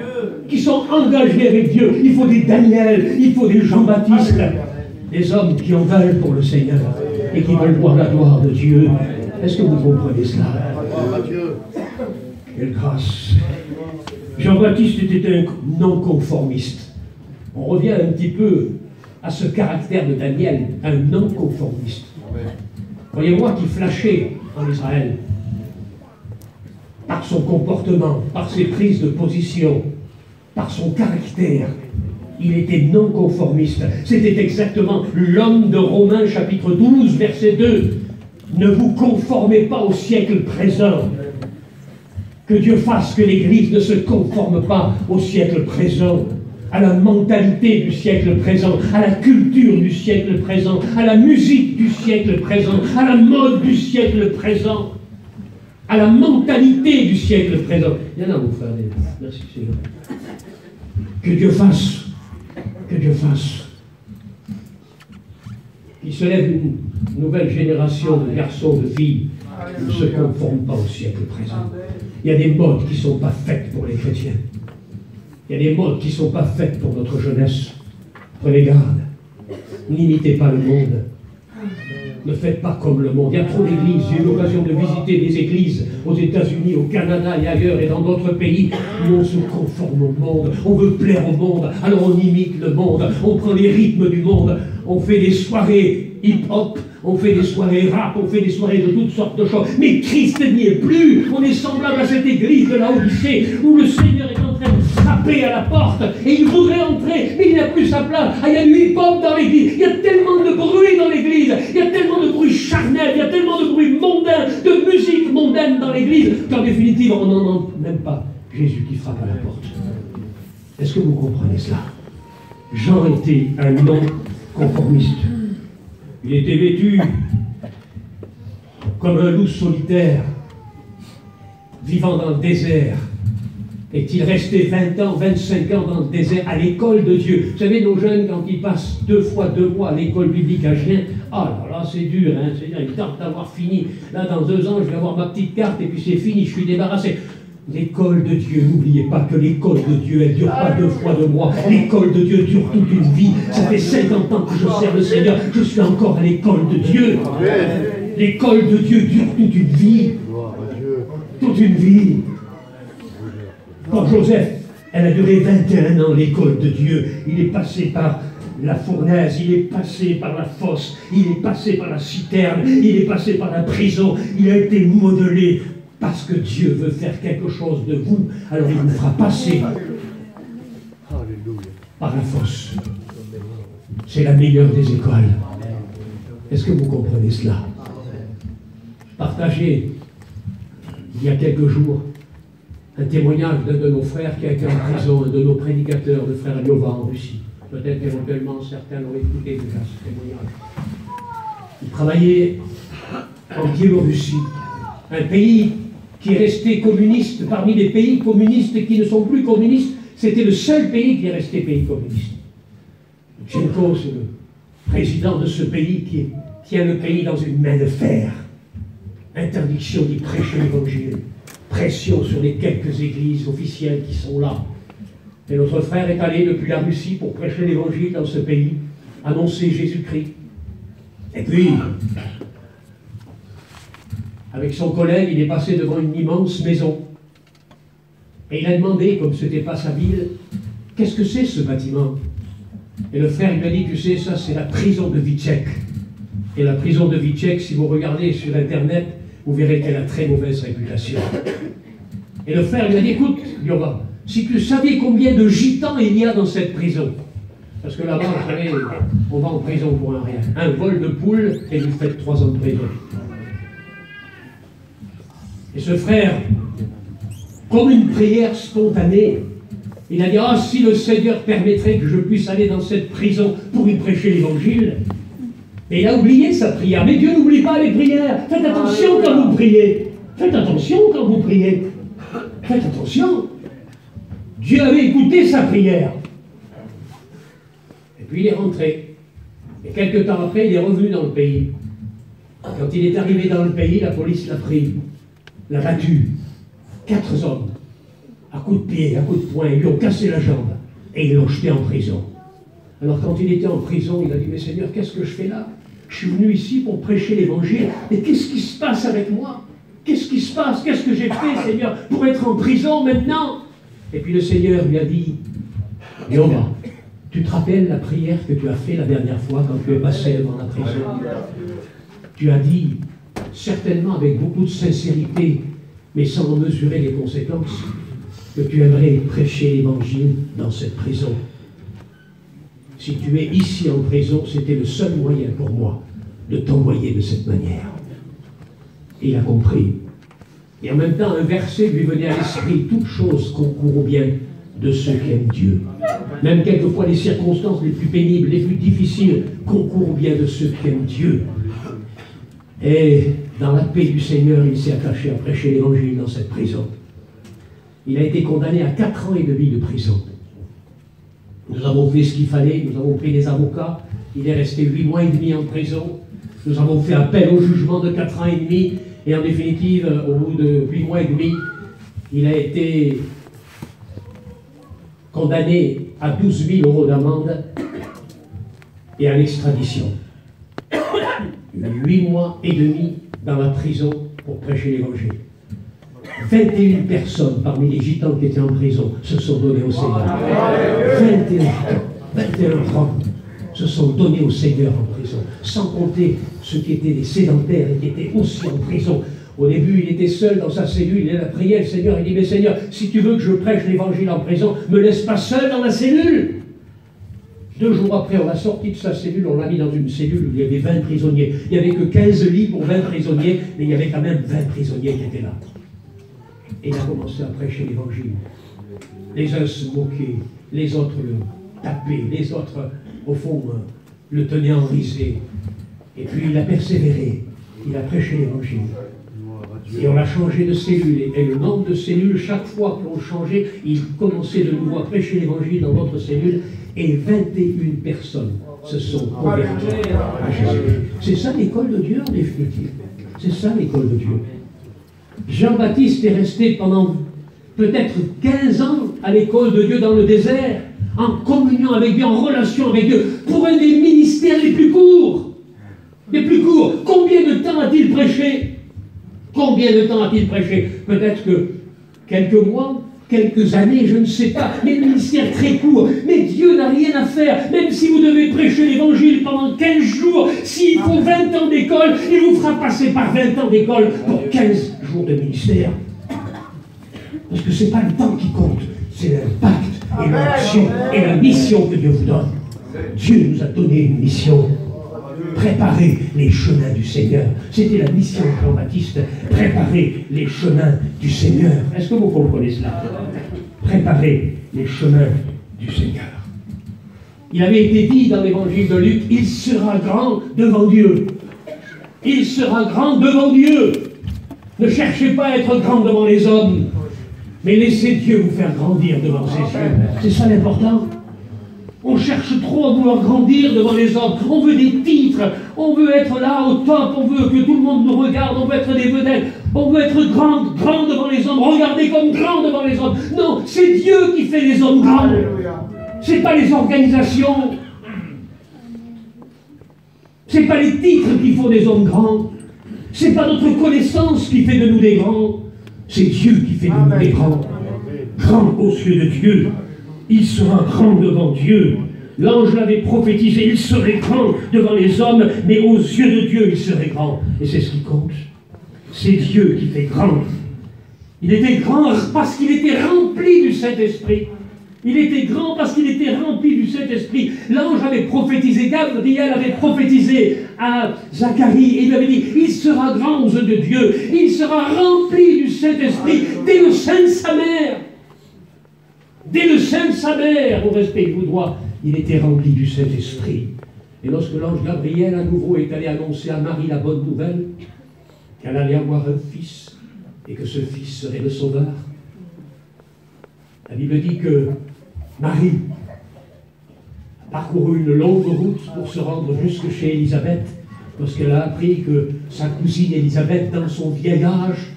[SPEAKER 5] Qui sont engagés avec Dieu. Il faut des Daniel, il faut des Jean-Baptiste, des hommes qui en veulent pour le Seigneur et qui veulent voir la gloire de Dieu. Est-ce que vous comprenez cela? Quelle grâce. Jean-Baptiste était un non-conformiste. On revient un petit peu à ce caractère de Daniel, un non-conformiste. Voyez-moi qui flashait en Israël par son comportement, par ses prises de position, par son caractère. Il était non-conformiste. C'était exactement l'homme de Romains chapitre 12, verset 2. Ne vous conformez pas au siècle présent. Que Dieu fasse que l'Église ne se conforme pas au siècle présent, à la mentalité du siècle présent, à la culture du siècle présent, à la musique du siècle présent, à la mode du siècle présent, à la mentalité du siècle présent. Il y en a, mon frère. Merci, Seigneur. Que Dieu fasse qu'il se lève une nouvelle génération de garçons, de filles qui ne se conforment pas au siècle présent. Il y a des modes qui ne sont pas faites pour les chrétiens. Il y a des modes qui ne sont pas faites pour notre jeunesse. Prenez garde. N'imitez pas le monde. Ne faites pas comme le monde. Il y a trop d'églises. J'ai eu l'occasion de visiter des églises aux États-Unis, au Canada et ailleurs et dans d'autres pays où on se conforme au monde. On veut plaire au monde. Alors on imite le monde. On prend les rythmes du monde. On fait des soirées hip-hop. On fait des soirées rap. On fait des soirées de toutes sortes de choses. Mais Christ n'y est plus. On est semblable à cette église de la Odyssée où le Seigneur est en train de frapper à la porte et il voudrait entrer, mais il n'a plus sa place. Ah, il y a du hip-hop dans l'église. Il y a tellement de bruit dans l'église. Il y a tellement de bruit charnel. Il y a tellement de bruit mondain, de musique mondaine dans l'église qu'en définitive, on n'en entend même pas Jésus qui frappe à la porte. Est-ce que vous comprenez cela? Jean était un non-conformiste. Il était vêtu comme un loup solitaire, vivant dans le désert. Est-il resté 20 ans, 25 ans dans le désert, à l'école de Dieu? Vous savez, nos jeunes, quand ils passent 2 fois 2 mois à l'école biblique à Chien, ah là là, c'est dur, hein, c'est-à-dire, ils tentent d'avoir fini. Là, dans 2 ans, je vais avoir ma petite carte et puis c'est fini, je suis débarrassé. L'école de Dieu, n'oubliez pas que l'école de Dieu, elle ne dure pas 2 fois 2 mois. L'école de Dieu dure toute une vie. Ça fait 50 ans que je sers le Seigneur, je suis encore à l'école de Dieu. L'école de Dieu dure toute une vie. Toute une vie. Pour Joseph, elle a duré 21 ans, l'école de Dieu. Il est passé par la fournaise, il est passé par la fosse, il est passé par la citerne, il est passé par la prison. Il a été modelé. Parce que Dieu veut faire quelque chose de vous, alors il vous fera passer par la fosse. C'est la meilleure des écoles. Est-ce que vous comprenez cela? Partagez, il y a quelques jours, un témoignage d'un de nos frères qui a été en prison, un de nos prédicateurs, le frère Liova en Russie. Peut-être éventuellement certains l'ont écouté déjà, ce témoignage. Il travaillait en Biélorussie, un pays qui est resté communiste parmi les pays communistes qui ne sont plus communistes. C'était le seul pays qui est resté pays communiste. Tchenko, c'est le président de ce pays qui tient le pays dans une main de fer. Interdiction d'y prêcher l'évangile. Pression sur les quelques églises officielles qui sont là. Et notre frère est allé depuis la Russie pour prêcher l'évangile dans ce pays, annoncer Jésus-Christ. Et puis, avec son collègue, il est passé devant une immense maison. Et il a demandé, comme ce n'était pas sa ville, qu'est-ce que c'est ce bâtiment? Et le frère lui a dit, tu sais, ça c'est la prison de Vitebsk. Et la prison de Vitebsk, si vous regardez sur Internet, vous verrez qu'elle a très mauvaise réputation. Et le frère lui a dit, écoute, Liova, si tu savais combien de gitans il y a dans cette prison, parce que là-bas, vous savez, on va en prison pour un rien. Un vol de poule et vous faites 3 ans de prison. Et ce frère, comme une prière spontanée, il a dit, ah, si le Seigneur permettrait que je puisse aller dans cette prison pour y prêcher l'évangile. Et il a oublié sa prière. Mais Dieu n'oublie pas les prières. Faites attention quand vous priez. Faites attention quand vous priez. Faites attention. Dieu avait écouté sa prière. Et puis il est rentré. Et quelques temps après, il est revenu dans le pays. Quand il est arrivé dans le pays, la police l'a pris, l'a battu. 4 hommes, à coups de pied, à coups de poing, ils lui ont cassé la jambe et ils l'ont jeté en prison. Alors quand il était en prison, il a dit, mais Seigneur, qu'est-ce que je fais là? Je suis venu ici pour prêcher l'évangile, mais qu'est-ce qui se passe avec moi? qu'est-ce qui se passe? Qu'est-ce que j'ai fait, Seigneur, pour être en prison maintenant? Et puis le Seigneur lui a dit, Yoba, tu te rappelles la prière que tu as fait la dernière fois quand tu es passé devant la prison? Tu as dit, certainement avec beaucoup de sincérité, mais sans mesurer les conséquences, que tu aimerais prêcher l'évangile dans cette prison. Si tu es ici en prison, c'était le seul moyen pour moi de t'envoyer de cette manière. Et il a compris. Et en même temps, un verset lui venait à l'esprit, toute chose concourt au bien de ceux qui aiment Dieu. Même quelquefois les circonstances les plus pénibles, les plus difficiles, concourent au bien de ceux qui aiment Dieu. Et dans la paix du Seigneur, il s'est attaché à prêcher l'évangile dans cette prison. Il a été condamné à 4 ans et demi de prison. Nous avons fait ce qu'il fallait, nous avons pris des avocats, il est resté 8 mois et demi en prison. Nous avons fait appel au jugement de 4 ans et demi, et en définitive, au bout de 8 mois et demi, il a été condamné à 12 000 € d'amende et à l'extradition. 8 mois et demi dans la prison pour prêcher l'évangile. 21 personnes parmi les gitans qui étaient en prison se sont donnés au Seigneur. 21 femmes se sont donnés au Seigneur en prison, sans compter ceux qui étaient des sédentaires et qui étaient aussi en prison. Au début, il était seul dans sa cellule, il a prié le Seigneur, il dit, mais Seigneur, si tu veux que je prêche l'évangile en prison, me laisse pas seul dans la cellule. 2 jours après, on l'a sorti de sa cellule, on l'a mis dans une cellule où il y avait 20 prisonniers. Il n'y avait que 15 lits pour 20 prisonniers, mais il y avait quand même 20 prisonniers qui étaient là. Et il a commencé à prêcher l'évangile. Les uns se moquaient, les autres le tapaient, les autres, au fond, le tenaient en risée. Et puis il a persévéré, il a prêché l'évangile. Et on a changé de cellule. Et le nombre de cellules, chaque fois qu'on changeait, il commençait de nouveau à prêcher l'évangile dans notre cellule. Et 21 personnes se sont converties à Jésus. C'est ça l'école de Dieu en définitive. C'est ça l'école de Dieu. Jean-Baptiste est resté pendant peut-être 15 ans à l'école de Dieu dans le désert, en communion avec Dieu, en relation avec Dieu, pour un des ministères les plus courts. Les plus courts. Combien de temps a-t-il prêché? Combien de temps a-t-il prêché? Peut-être que quelques mois, quelques années, je ne sais pas, mais le ministère très court. Mais Dieu n'a rien à faire. Même si vous devez prêcher l'évangile pendant 15 jours, s'il faut 20 ans d'école, il vous fera passer par 20 ans d'école pour 15 jours de ministère. Parce que ce n'est pas le temps qui compte, c'est l'impact et l'action et la mission que Dieu vous donne. Dieu nous a donné une mission. Préparer les chemins du Seigneur. C'était la mission de Jean-Baptiste. Préparer les chemins du Seigneur. Est-ce que vous comprenez cela? Préparer les chemins du Seigneur. Il avait été dit dans l'évangile de Luc, il sera grand devant Dieu. Il sera grand devant Dieu. Ne cherchez pas à être grand devant les hommes, mais laissez Dieu vous faire grandir devant ses yeux. C'est ça l'important. On cherche trop à vouloir grandir devant les hommes. On veut des titres. On veut être là au top. On veut que tout le monde nous regarde. On veut être des vedettes. On veut être grand devant les hommes. Regardez comme grand devant les hommes. Non, c'est Dieu qui fait les hommes grands. C'est pas les organisations. C'est pas les titres qui font des hommes grands. C'est pas notre connaissance qui fait de nous des grands. C'est Dieu qui fait de nous des grands. Grands aux yeux de Dieu. Il sera grand devant Dieu. L'ange l'avait prophétisé, il serait grand devant les hommes, mais aux yeux de Dieu, il serait grand. Et c'est ce qui compte. C'est Dieu qui fait grand. Il était grand parce qu'il était rempli du Saint-Esprit. Il était grand parce qu'il était rempli du Saint-Esprit. L'ange avait prophétisé, Gabriel avait prophétisé à Zacharie, et il avait dit, il sera grand aux yeux de Dieu. Il sera rempli du Saint-Esprit dès le sein de sa mère. Dès le sein de sa mère, au respect que vous doit, il était rempli du Saint-Esprit. Et lorsque l'ange Gabriel, à nouveau, est allé annoncer à Marie la bonne nouvelle, qu'elle allait avoir un fils, et que ce fils serait le Sauveur, la Bible dit que Marie a parcouru une longue route pour se rendre jusque chez Élisabeth, lorsqu'elle a appris que sa cousine Élisabeth, dans son vieil âge,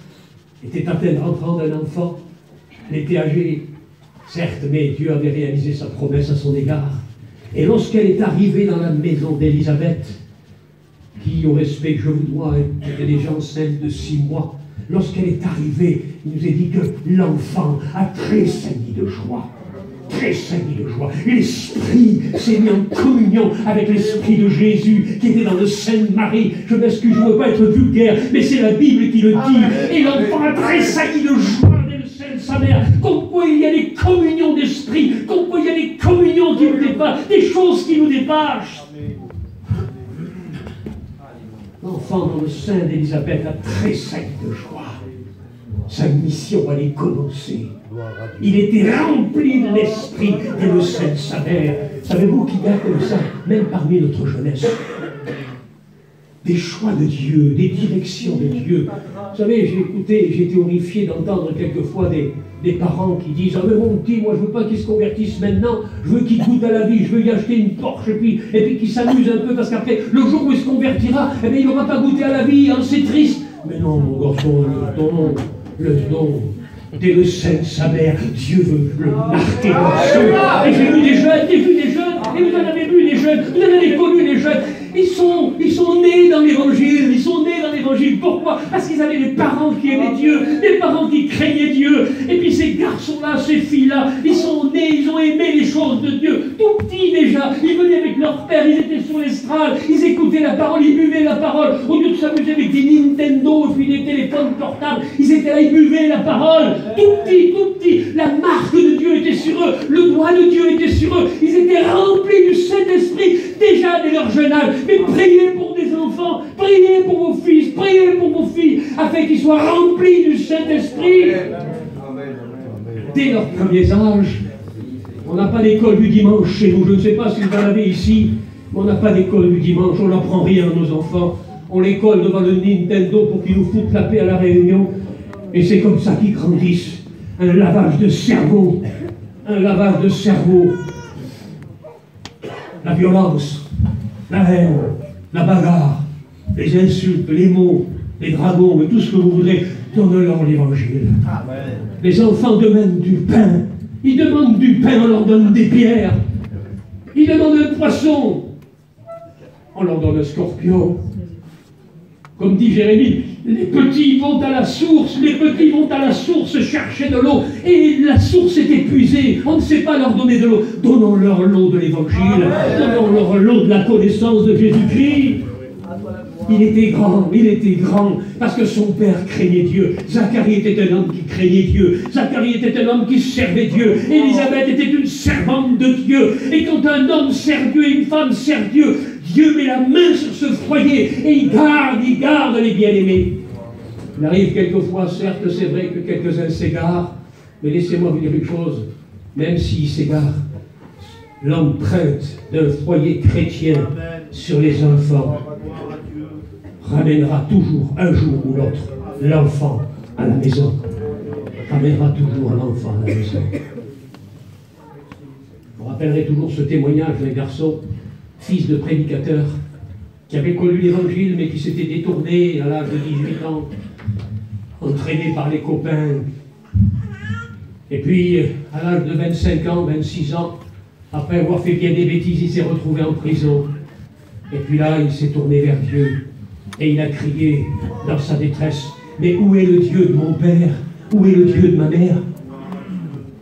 [SPEAKER 5] était à peine rentrant d'un enfant. Elle était âgée, certes, mais Dieu avait réalisé sa promesse à son égard. Et lorsqu'elle est arrivée dans la maison d'Élisabeth, qui, au respect que je vous dois, était déjà enceinte de 6 mois, lorsqu'elle est arrivée, il nous est dit que l'enfant a tressailli de joie. Tressailli de joie. L'Esprit s'est mis en communion avec l'Esprit de Jésus qui était dans le Sainte Marie. Je m'excuse, je ne veux pas être vulgaire, mais c'est la Bible qui le dit. Et l'enfant a tressailli de joie dès le sein de sa mère. Comme quoi il y a des communions d'esprit, comme quoi il y a des communions qui nous dépassent, des choses qui nous dépassent. L'enfant dans le sein d'Élisabeth a tressailli de joie. Sa mission allait commencer. Il était rempli de l'esprit et le sein de sa mère. Savez-vous qu'il y a comme ça, même parmi notre jeunesse, des choix de Dieu, des directions de Dieu. Vous savez, j'ai été horrifié d'entendre quelquefois des parents qui disent « Ah mais mon petit, moi je veux pas qu'il se convertisse maintenant, je veux qu'il goûte à la vie, je veux lui acheter une Porsche et puis qu'il s'amuse un peu parce qu'après, le jour où il se convertira, eh bien, il n'aura pas goûté à la vie, hein, c'est triste. » Mais non, mon garçon, le don, dès le sein de sa mère, Dieu veut le marquer dans son. Et j'ai vu des jeunes, et vous en avez vu des jeunes, vous en avez connu des jeunes. Ils sont nés dans l'évangile, Pourquoi? Parce qu'ils avaient des parents qui aimaient Dieu, des parents qui craignaient Dieu. Et puis ces garçons-là, ces filles-là, ils sont nés, ils ont aimé les choses de Dieu. Tout petits déjà, ils venaient avec leur père, ils étaient sur l'estrade, ils écoutaient la parole, ils buvaient la parole. Au lieu de s'amuser avec des Nintendo et puis des téléphones portables, ils étaient là, ils buvaient la parole. Tout petits, la marque de Dieu était sur eux, le doigt de Dieu était sur eux. Ils étaient remplis du Saint-Esprit déjà dès leur jeune âge. Mais priez pour des enfants, priez pour vos fils, priez pour vos filles, afin qu'ils soient remplis du Saint-Esprit. Dès leurs premiers âges, on n'a pas d'école du dimanche chez nous. Je ne sais pas si vous en avez ici, mais on n'a pas d'école du dimanche. On n'apprend rien à nos enfants. On les colle devant le Nintendo pour qu'ils nous foutent la paix à la réunion. Et c'est comme ça qu'ils grandissent. Un lavage de cerveau. Un lavage de cerveau. La violence, la haine, la bagarre, les insultes, les mots, les dragons et tout ce que vous voudrez, donnez-leur l'évangile. Les enfants demandent du pain. Ils demandent du pain, on leur donne des pierres. Ils demandent un poisson, on leur donne un scorpion. Comme dit Jérémie, les petits vont à la source, chercher de l'eau, et la source est épuisée, on ne sait pas leur donner de l'eau. Donnons-leur l'eau de l'évangile, donnons-leur l'eau de la connaissance de Jésus-Christ. Il était grand, parce que son père craignait Dieu. Zacharie était un homme qui craignait Dieu. Zacharie était un homme qui servait Dieu. Élisabeth était une servante de Dieu. Et quand un homme sert Dieu et une femme sert Dieu, Dieu met la main sur ce foyer et il garde les bien-aimés. Il arrive quelquefois, certes, c'est vrai que quelques-uns s'égarent, mais laissez-moi vous dire une chose, même s'ils s'égarent, l'empreinte d'un foyer chrétien sur les enfants ramènera toujours, un jour ou l'autre, l'enfant à la maison. Ramènera toujours l'enfant à la maison. Vous rappellerez toujours ce témoignage d'un garçon, fils de prédicateur, qui avait connu l'évangile, mais qui s'était détourné à l'âge de 18 ans, entraîné par les copains. Et puis, à l'âge de 25 ans, 26 ans, après avoir fait bien des bêtises, il s'est retrouvé en prison. Et puis là, il s'est tourné vers Dieu. Et il a crié dans sa détresse, « Mais où est le Dieu de mon père? Où est le Dieu de ma mère ?»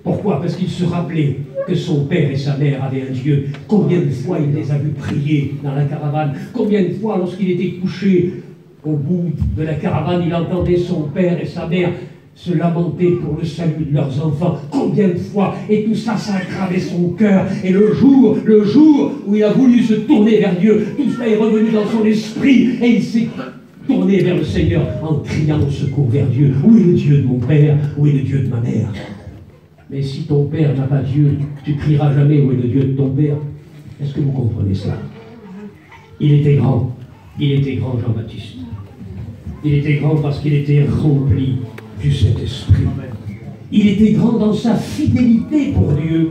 [SPEAKER 5] Pourquoi? Parce qu'il se rappelait que son père et sa mère avaient un Dieu. Combien de fois il les a vus prier dans la caravane? Combien de fois, lorsqu'il était couché au bout de la caravane, il entendait son père et sa mère se lamenter pour le salut de leurs enfants? Combien de fois? Et tout ça, ça a gravé son cœur. Et le jour où il a voulu se tourner vers Dieu, tout cela est revenu dans son esprit et il s'est tourné vers le Seigneur en criant au secours vers Dieu. Où est le Dieu de mon père? Où est le Dieu de ma mère? Mais si ton père n'a pas Dieu, tu crieras jamais où est le Dieu de ton père. Est-ce que vous comprenez cela? Il était grand Jean-Baptiste. Il était grand parce qu'il était rempli du Saint-Esprit. Il était grand dans sa fidélité pour Dieu.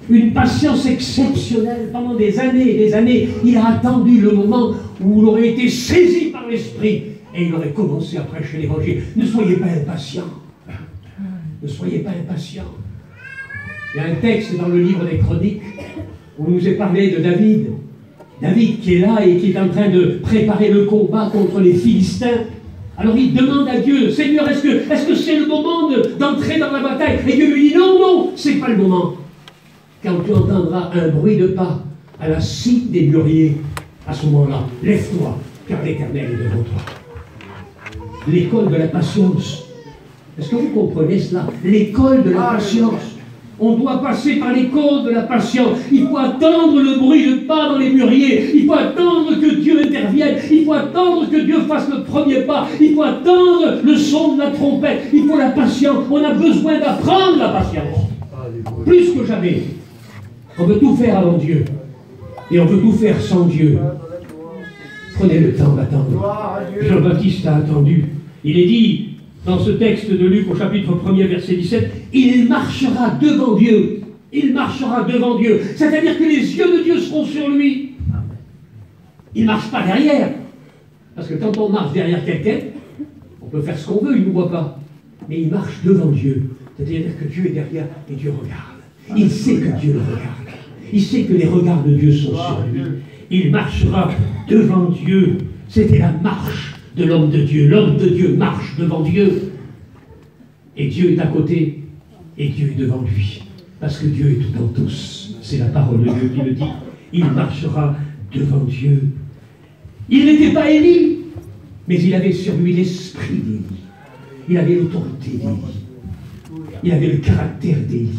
[SPEAKER 5] Une patience exceptionnelle pendant des années et des années. Il a attendu le moment où il aurait été saisi par l'Esprit et il aurait commencé à prêcher l'Évangile. Ne soyez pas impatients. Ne soyez pas impatients. Il y a un texte dans le livre des Chroniques où il nous est parlé de David. David qui est là et qui est en train de préparer le combat contre les Philistins. Alors il demande à Dieu, Seigneur, est-ce que c'est le moment d'entrer dans la bataille? Et Dieu lui dit, non, non, c'est pas le moment. Quand tu entendras un bruit de pas à la cime des mûriers, à ce moment-là, lève-toi, car l'Éternel est devant toi. L'école de la patience. Est-ce que vous comprenez cela? L'école de la patience. On doit passer par l'école de la patience. Il faut attendre le bruit de pas dans les mûriers. Il faut attendre que Dieu intervienne. Il faut attendre que Dieu fasse le premier pas. Il faut attendre le son de la trompette. Il faut la patience. On a besoin d'apprendre la patience. Plus que jamais. On veut tout faire avant Dieu. Et on veut tout faire sans Dieu. Prenez le temps d'attendre. Jean-Baptiste a attendu. Il est dit dans ce texte de Luc au chapitre 1er verset 17, il marchera devant Dieu. Il marchera devant Dieu. C'est-à-dire que les yeux de Dieu seront sur lui. Il ne marche pas derrière. Parce que quand on marche derrière quelqu'un, on peut faire ce qu'on veut, il ne nous voit pas. Mais il marche devant Dieu. C'est-à-dire que Dieu est derrière et Dieu regarde. Il sait que Dieu le regarde. Il sait que les regards de Dieu sont sur lui. Il marchera devant Dieu. C'était la marche de l'homme de Dieu. L'homme de Dieu marche devant Dieu. Et Dieu est à côté. Et Dieu est devant lui. Parce que Dieu est tout en tous. C'est la parole de Dieu qui le dit. Il marchera devant Dieu. Il n'était pas Élie, mais il avait sur lui l'esprit d'Élie. Il avait l'autorité d'Élie. Il avait le caractère d'Élie.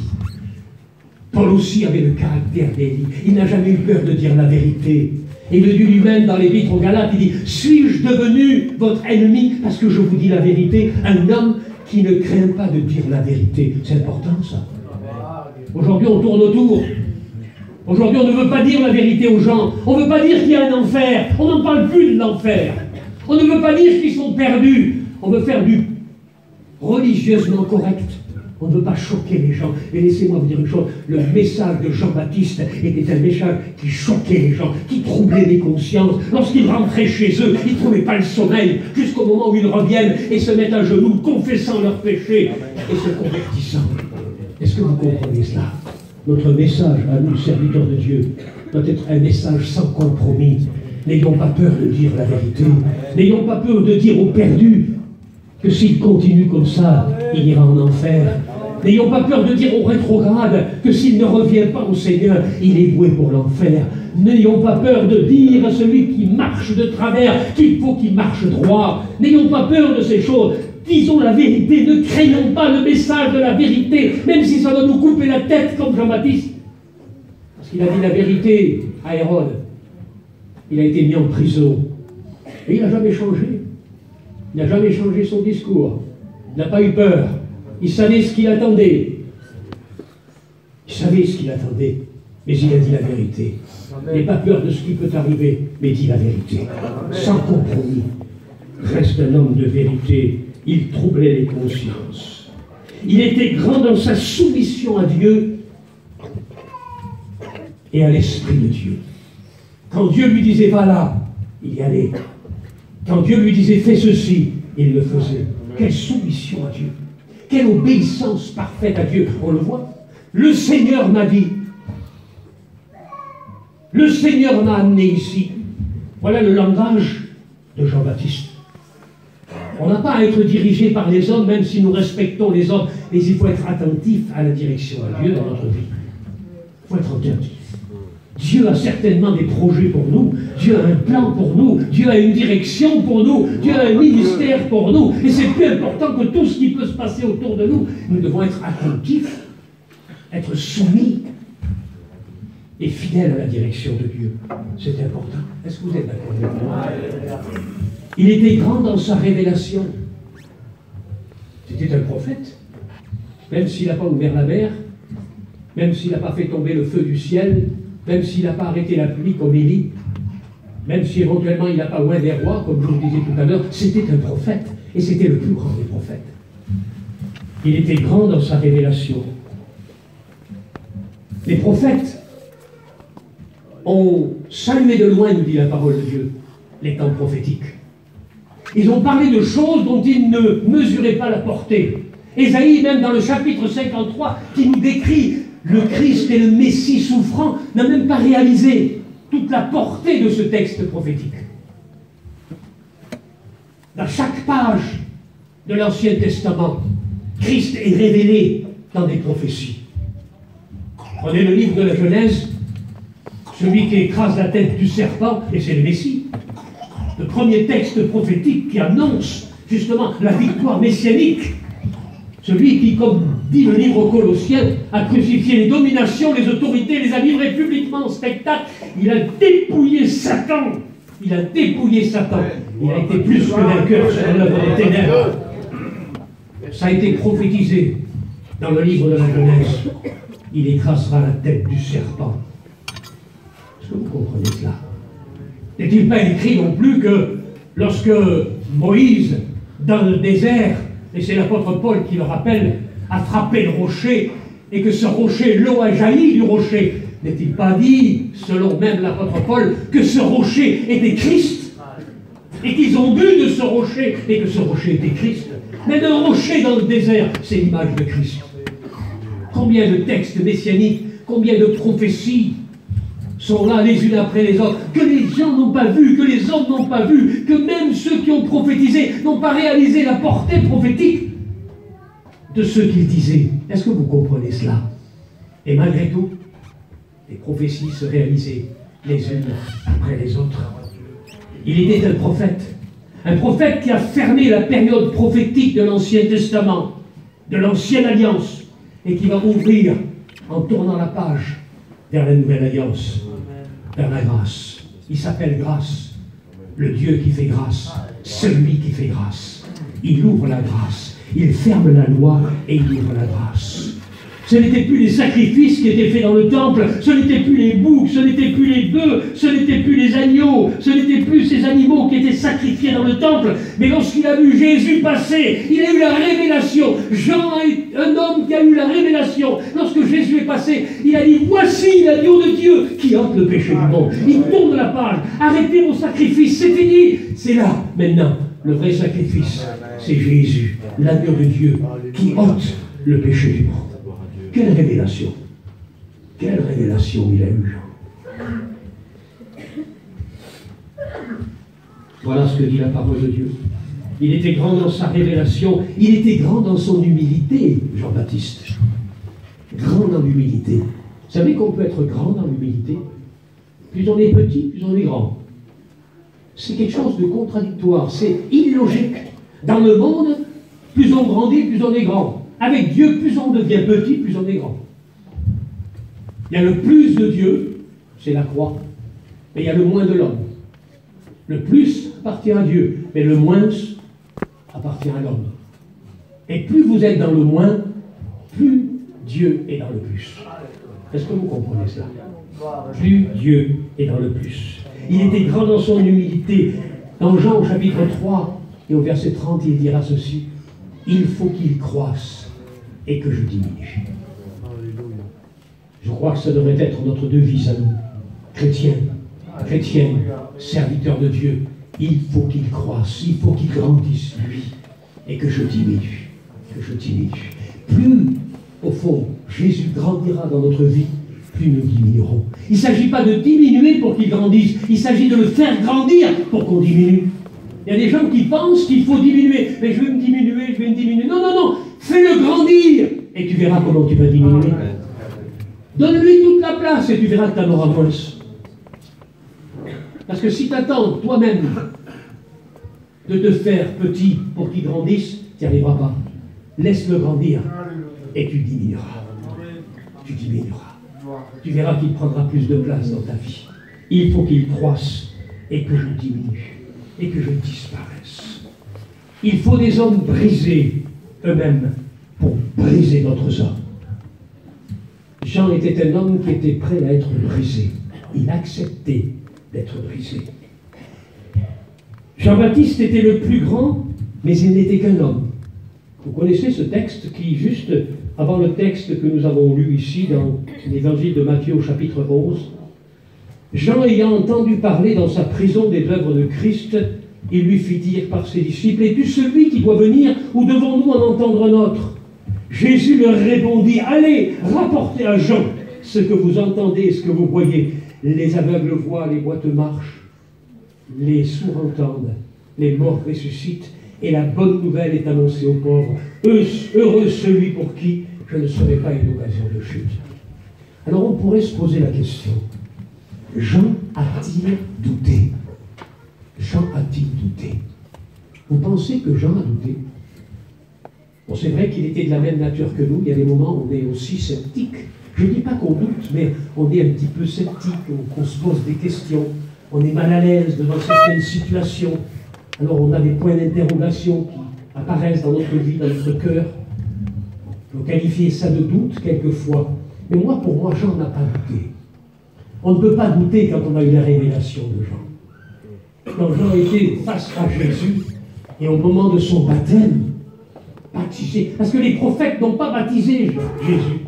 [SPEAKER 5] Paul aussi avait le caractère d'Élie. Il n'a jamais eu peur de dire la vérité. Et le Dieu lui-même, dans l'Épître aux Galates, il dit, suis-je devenu votre ennemi parce que je vous dis la vérité? Un homme qui ne craint pas de dire la vérité. C'est important, ça. Aujourd'hui, on tourne autour. Aujourd'hui, on ne veut pas dire la vérité aux gens. On ne veut pas dire qu'il y a un enfer. On n'en parle plus de l'enfer. On ne veut pas dire qu'ils sont perdus. On veut faire du religieusement correct. On ne veut pas choquer les gens. Et laissez-moi vous dire une chose, le message de Jean-Baptiste était un message qui choquait les gens, qui troublait les consciences. Lorsqu'ils rentraient chez eux, ils ne trouvaient pas le sommeil, jusqu'au moment où ils reviennent et se mettent à genoux, confessant leurs péchés et se convertissant. Est-ce que vous comprenez cela? Notre message à nous, serviteurs de Dieu, doit être un message sans compromis. N'ayons pas peur de dire la vérité. N'ayons pas peur de dire aux perdus que s'il continue comme ça, il ira en enfer. N'ayons pas peur de dire au rétrograde que s'il ne revient pas au Seigneur, il est voué pour l'enfer. N'ayons pas peur de dire à celui qui marche de travers qu'il faut qu'il marche droit. N'ayons pas peur de ces choses. Disons la vérité, ne craignons pas le message de la vérité, même si ça doit nous couper la tête comme Jean-Baptiste. Parce qu'il a dit la vérité à Hérode. Il a été mis en prison. Et il n'a jamais changé. Il n'a jamais changé son discours. Il n'a pas eu peur. Il savait ce qu'il attendait. Il savait ce qu'il attendait. Mais il a dit la vérité. N'aie pas peur de ce qui peut arriver, mais dis la vérité. Sans compromis. Reste un homme de vérité. Il troublait les consciences. Il était grand dans sa soumission à Dieu et à l'Esprit de Dieu. Quand Dieu lui disait va là, il y allait. Quand Dieu lui disait fais ceci, il le faisait. Quelle soumission à Dieu. Quelle obéissance parfaite à Dieu. On le voit. Le Seigneur m'a dit. Le Seigneur m'a amené ici. Voilà le langage de Jean-Baptiste. On n'a pas à être dirigé par les hommes, même si nous respectons les hommes, mais il faut être attentif à la direction de Dieu dans notre vie. Il faut être attentif. Dieu a certainement des projets pour nous, Dieu a un plan pour nous, Dieu a une direction pour nous, Dieu a un ministère pour nous, et c'est plus important que tout ce qui peut se passer autour de nous. Nous devons être attentifs, être soumis et fidèles à la direction de Dieu. C'est important. Est-ce que vous êtes d'accord avec moi? Il était grand dans sa révélation. C'était un prophète. Même s'il n'a pas ouvert la mer, même s'il n'a pas fait tomber le feu du ciel, même s'il n'a pas arrêté la pluie comme Élie, même si éventuellement il n'a pas oint des rois, comme je vous le disais tout à l'heure, c'était un prophète, et c'était le plus grand des prophètes. Il était grand dans sa révélation. Les prophètes ont salué de loin, nous dit la parole de Dieu, les temps prophétiques. Ils ont parlé de choses dont ils ne mesuraient pas la portée. Ésaïe, même dans le chapitre 53, qui nous décrit le Christ et le Messie souffrant, n'a même pas réalisé toute la portée de ce texte prophétique. Dans chaque page de l'Ancien Testament, Christ est révélé dans des prophéties. Prenez le livre de la Genèse, celui qui écrase la tête du serpent, et c'est le Messie. Le premier texte prophétique qui annonce justement la victoire messianique. Celui qui, comme dit le livre aux Colossiens, a crucifié les dominations, les autorités, les a livrés publiquement en spectacle. Il a dépouillé Satan. Il a dépouillé Satan. Il a été plus que vainqueur sur l'œuvre des ténèbres. Ça a été prophétisé dans le livre de la Genèse. Il écrasera la tête du serpent. Est-ce que vous comprenez cela? N'est-il pas écrit non plus que lorsque Moïse, dans le désert, et c'est l'apôtre Paul qui le rappelle, a frappé le rocher, et que ce rocher, l'eau a jailli du rocher, n'est-il pas dit, selon même l'apôtre Paul, que ce rocher était Christ, et qu'ils ont bu de ce rocher, et que ce rocher était Christ? Mais un rocher dans le désert, c'est l'image de Christ. Combien de textes messianiques, combien de prophéties sont là les unes après les autres, que les gens n'ont pas vu, que les hommes n'ont pas vu, que même ceux qui ont prophétisé n'ont pas réalisé la portée prophétique de ceux qu'ils disaient. Est-ce que vous comprenez cela? Et malgré tout, les prophéties se réalisaient les unes après les autres. Il était un prophète qui a fermé la période prophétique de l'Ancien Testament, de l'Ancienne Alliance, et qui va ouvrir, en tournant la page, vers la Nouvelle Alliance, vers la grâce. Il s'appelle grâce, le Dieu qui fait grâce, celui qui fait grâce. Il ouvre la grâce, il ferme la loi et il ouvre la grâce. Ce n'étaient plus les sacrifices qui étaient faits dans le temple, ce n'étaient plus les boucs, ce n'étaient plus les bœufs, ce n'étaient plus les agneaux, ce n'étaient plus ces animaux qui étaient sacrifiés dans le temple. Mais lorsqu'il a vu Jésus passer, il a eu la révélation. Jean est un homme qui a eu la révélation. Lorsque Jésus est passé, il a dit: voici l'agneau de Dieu qui ôte le péché du monde. Il tourne la page. Arrêtez vos sacrifices, c'est fini. C'est là, maintenant, le vrai sacrifice. C'est Jésus, l'agneau de Dieu, qui ôte le péché du monde. Quelle révélation! Quelle révélation il a eue! Voilà ce que dit la parole de Dieu. Il était grand dans sa révélation, il était grand dans son humilité, Jean-Baptiste. Grand dans l'humilité. Vous savez qu'on peut être grand dans l'humilité? Plus on est petit, plus on est grand. C'est quelque chose de contradictoire, c'est illogique. Dans le monde, plus on grandit, plus on est grand. Avec Dieu, plus on devient petit, plus on est grand. Il y a le plus de Dieu, c'est la croix, mais il y a le moins de l'homme. Le plus appartient à Dieu, mais le moins appartient à l'homme. Et plus vous êtes dans le moins, plus Dieu est dans le plus. Est-ce que vous comprenez cela? Plus Dieu est dans le plus. Il était grand dans son humilité. Dans Jean au chapitre 3 et au verset 30, il dira ceci: il faut qu'il croisse et que je diminue. Je crois que ça devrait être notre devise à nous, chrétiennes, serviteurs de Dieu. Il faut qu'il croisse, il faut qu'il grandisse, lui, et que je diminue, Plus, au fond, Jésus grandira dans notre vie, plus nous diminuerons. Il ne s'agit pas de diminuer pour qu'il grandisse, il s'agit de le faire grandir pour qu'on diminue. Il y a des gens qui pensent qu'il faut diminuer. Mais je vais me diminuer, Non, non, non. Fais-le grandir. Et tu verras comment tu vas diminuer. Donne-lui toute la place et tu verras que tu en auras moins. Parce que si tu attends toi-même de te faire petit pour qu'il grandisse, tu n'y arriveras pas. Laisse-le grandir et tu diminueras. Tu verras qu'il prendra plus de place dans ta vie. Il faut qu'il croisse et que je diminue. Et que je disparaisse. Il faut des hommes brisés eux-mêmes pour briser d'autres hommes. Jean était un homme qui était prêt à être brisé. Il acceptait d'être brisé. Jean-Baptiste était le plus grand, mais il n'était qu'un homme. Vous connaissez ce texte qui, juste avant le texte que nous avons lu ici dans l'évangile de Matthieu au chapitre 11, Jean, ayant entendu parler dans sa prison des œuvres de Christ, il lui fit dire par ses disciples: es-tu celui qui doit venir ou devons-nous en entendre un autre? Jésus leur répondit: allez, rapportez à Jean ce que vous entendez et ce que vous voyez. Les aveugles voient, les boiteux marchent, les sourds entendent, les morts ressuscitent et la bonne nouvelle est annoncée aux pauvres. Heureux celui pour qui je ne serai pas une occasion de chute. Alors on pourrait se poser la question, Jean a-t-il douté? Jean a-t-il douté? Vous pensez que Jean a douté? Bon, c'est vrai qu'il était de la même nature que nous, il y a des moments où on est aussi sceptique. Je ne dis pas qu'on doute, mais on est un petit peu sceptique, qu'on se pose des questions, on est mal à l'aise devant certaines situations. Alors on a des points d'interrogation qui apparaissent dans notre vie, dans notre cœur. On peut qualifier ça de doute quelquefois. Mais moi, pour moi, Jean n'a pas douté. On ne peut pas douter quand on a eu la révélation de Jean. Quand Jean était face à Jésus, et au moment de son baptême, baptisé, parce que les prophètes n'ont pas baptisé Jésus.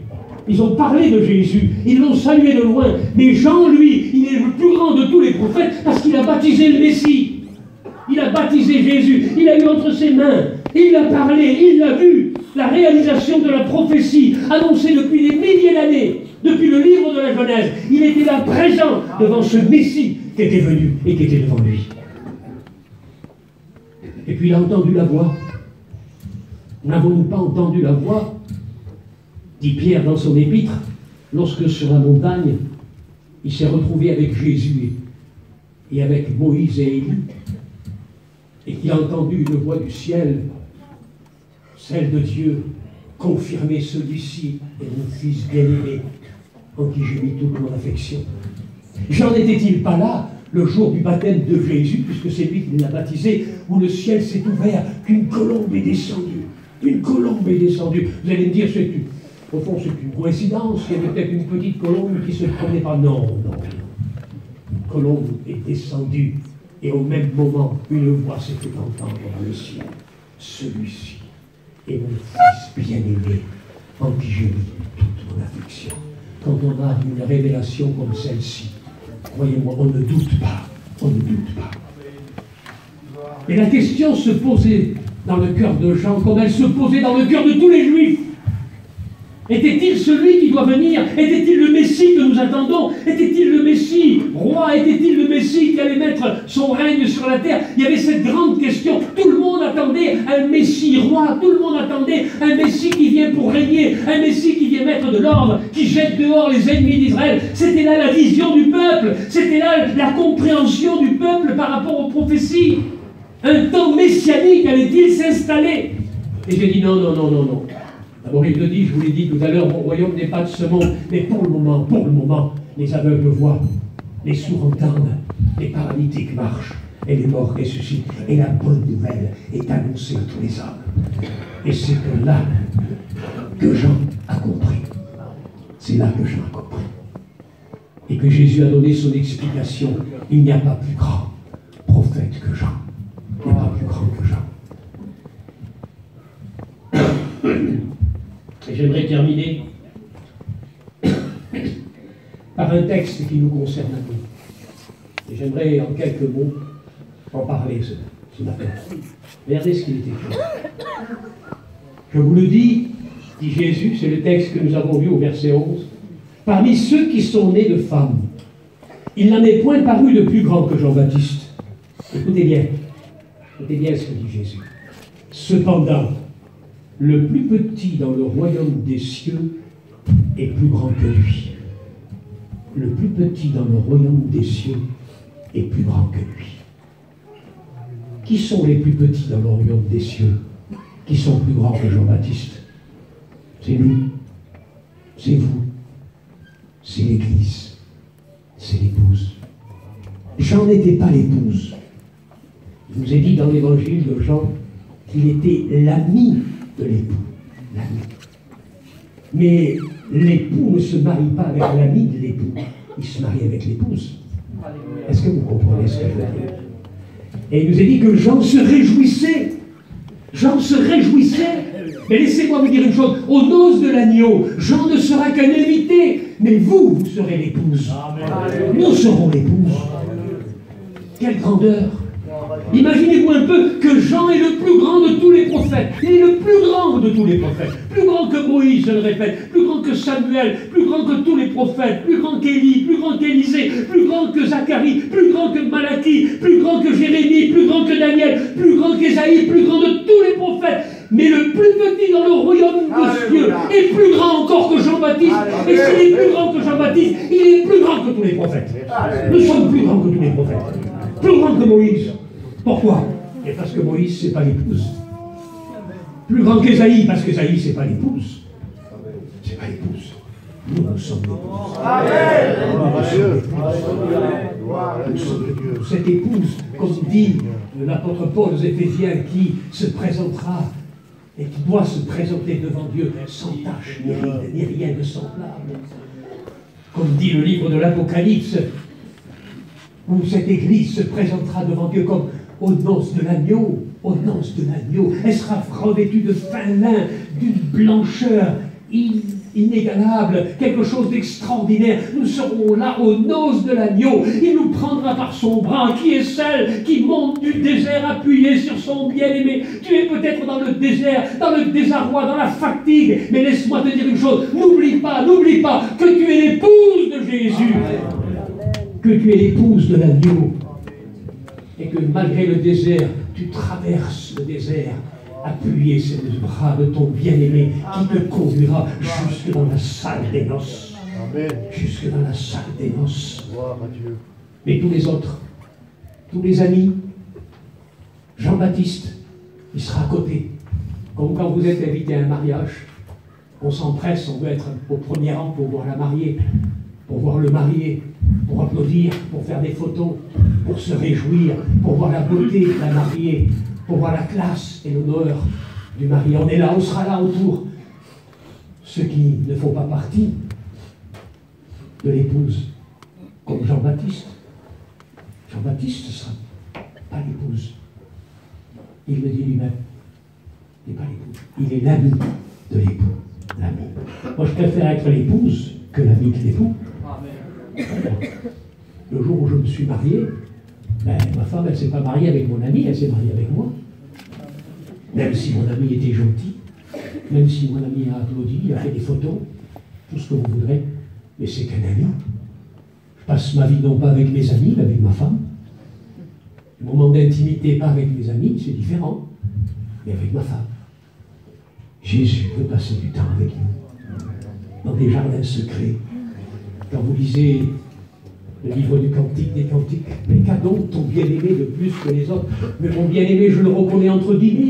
[SPEAKER 5] Ils ont parlé de Jésus, ils l'ont salué de loin. Mais Jean, lui, il est le plus grand de tous les prophètes parce qu'il a baptisé le Messie. Il a baptisé Jésus, il a eu entre ses mains, il a parlé, il l'a vu. La réalisation de la prophétie annoncée depuis des milliers d'années, depuis le livre de la Genèse. Il était là présent devant ce Messie qui était venu et qui était devant lui. Et puis il a entendu la voix. N'avons-nous pas entendu la voix, dit Pierre dans son épître, lorsque sur la montagne, il s'est retrouvé avec Jésus et avec Moïse et Élie, et qu'il a entendu une voix du ciel, celle de Dieu, confirmer celui-ci est mon fils bien-aimé, en qui j'ai mis toute mon affection. Jean n'était-il pas là le jour du baptême de Jésus, puisque c'est lui qui l'a baptisé, où le ciel s'est ouvert, qu'une colombe est descendue. Une colombe est descendue. Vous allez me dire, au fond, c'est une coïncidence. Il y avait peut-être une petite colombe qui se promenait pas. Non, non. Une colombe est descendue. Et au même moment, une voix s'est fait entendre dans le ciel. Celui-ci est mon fils bien-aimé, en qui j'ai mis toute mon affection. Quand on a une révélation comme celle-ci, croyez-moi, on ne doute pas. On ne doute pas. Et la question se posait dans le cœur de Jean, comme elle se posait dans le cœur de tous les Juifs. Était-il celui qui doit venir? Était-il le Messie que nous attendons? Était-il le Messie roi? Était-il le Messie qui allait mettre son règne sur la terre? Il y avait cette grande question. Tout le monde attendait un Messie roi. Tout le monde attendait un Messie qui vient pour régner. Un Messie qui vient mettre de l'ordre, qui jette dehors les ennemis d'Israël. C'était là la vision du peuple. C'était là la compréhension du peuple par rapport aux prophéties. Un temps messianique allait-il s'installer? Et j'ai dit non, non, non, non, non. D'abord, il le dit, je vous l'ai dit tout à l'heure, mon royaume n'est pas de ce monde, mais pour le moment, les aveugles voient, les sourds entendent, les paralytiques marchent, et les morts ressuscitent, et la bonne nouvelle est annoncée à tous les hommes. Et c'est que là que Jean a compris. C'est là que Jean a compris. Et que Jésus a donné son explication. Il n'y a pas plus grand prophète que Jean. Il n'y a pas plus grand que Jean. Et j'aimerais terminer par un texte qui nous concerne à nous. Et j'aimerais en quelques mots en parler ce matin. Regardez ce qu'il est écrit. Je vous le dis, dit Jésus, c'est le texte que nous avons vu au verset 11, parmi ceux qui sont nés de femmes, il n'en est point paru de plus grand que Jean-Baptiste. Écoutez bien ce que dit Jésus. Cependant, le plus petit dans le royaume des cieux est plus grand que lui. Le plus petit dans le royaume des cieux est plus grand que lui. Qui sont les plus petits dans le royaume des cieux? Qui sont plus grands que Jean-Baptiste? C'est nous, c'est vous, c'est l'Église, c'est l'épouse. Jean n'était pas l'épouse. Il nous est dit dans l'évangile de Jean qu'il était l'ami de l'époux. L'ami. Mais l'époux ne se marie pas avec l'ami de l'époux, il se marie avec l'épouse. Est-ce que vous comprenez ce que je veux dire? Et il nous est dit que Jean se réjouissait. Jean se réjouissait. Mais laissez-moi vous dire une chose, aux noces de l'agneau, Jean ne sera qu'un invité, mais vous serez l'épouse. Nous serons l'épouse. Quelle grandeur! Imaginez-vous un peu que Jean est le plus grand de tous les prophètes. Il est le plus grand de tous les prophètes. Plus grand que Moïse, je le répète. Plus grand que Samuel, plus grand que tous les prophètes, plus grand qu'Élie, plus grand qu'Élisée, plus grand que Zacharie, plus grand que Malachie, plus grand que Jérémie, plus grand que Daniel, plus grand qu'Ésaïe, plus grand de tous les prophètes. Mais le plus petit dans le royaume de Dieu est plus grand encore que Jean-Baptiste. Et s'il est plus grand que Jean-Baptiste, il est plus grand que tous les prophètes. Nous sommes plus grands que tous les prophètes. Plus grand que Moïse. Pourquoi? Et parce que Moïse, c'est pas l'épouse. Plus grand qu'Ésaïe, parce qu'Ésaïe, c'est pas l'épouse. C'est pas l'épouse. Nous sommes l'épouse. Nous sommes l'épouse. Cette épouse, comme dit l'apôtre Paul aux Éphésiens, qui se présentera et qui doit se présenter devant Dieu sans tache, ni ride, ni rien de semblable. Comme dit le livre de l'Apocalypse, où cette église se présentera devant Dieu comme aux noces de l'agneau, aux noces de l'agneau. Elle sera revêtue de fin lin, d'une blancheur inégalable, quelque chose d'extraordinaire. Nous serons là aux noces de l'agneau. Il nous prendra par son bras, qui est celle qui monte du désert appuyée sur son bien-aimé. Tu es peut-être dans le désert, dans le désarroi, dans la fatigue, mais laisse-moi te dire une chose, n'oublie pas que tu es l'épouse de Jésus, que tu es l'épouse de l'agneau, et que malgré le désert, tu traverses le désert appuyé sur le bras de ton bien-aimé qui te conduira jusque dans la salle des noces. Amen. Jusque dans la salle des noces. Gloire à Dieu. Mais tous les autres, tous les amis, Jean-Baptiste, il sera à côté. Comme quand vous êtes invité à un mariage, on s'empresse, on veut être au premier rang pour voir la mariée, pour voir le marié, pour applaudir, pour faire des photos, pour se réjouir, pour voir la beauté de la mariée, pour voir la classe et l'honneur du mari. On est là, on sera là autour. Ceux qui ne font pas partie de l'épouse, comme Jean-Baptiste. Jean-Baptiste ne sera pas l'épouse. Il le dit lui-même. Il n'est pas l'épouse. Il est l'ami de l'époux. L'ami. Moi, je préfère être l'épouse que l'ami de l'époux. Le jour où je me suis marié, ben, ma femme, elle ne s'est pas mariée avec mon ami, elle s'est mariée avec moi. Même si mon ami était gentil, même si mon ami a applaudi, il a fait des photos, tout ce que vous voudrez, mais c'est qu'un ami. Je passe ma vie non pas avec mes amis, mais avec ma femme. Le moment d'intimité, pas avec mes amis, c'est différent, mais avec ma femme. Jésus veut passer du temps avec nous, dans des jardins secrets. Quand vous lisez le livre du Cantique des Cantiques, mais qu'a donc ton bien-aimé de plus que les autres? Mais mon bien-aimé, je le reconnais entre 10 000.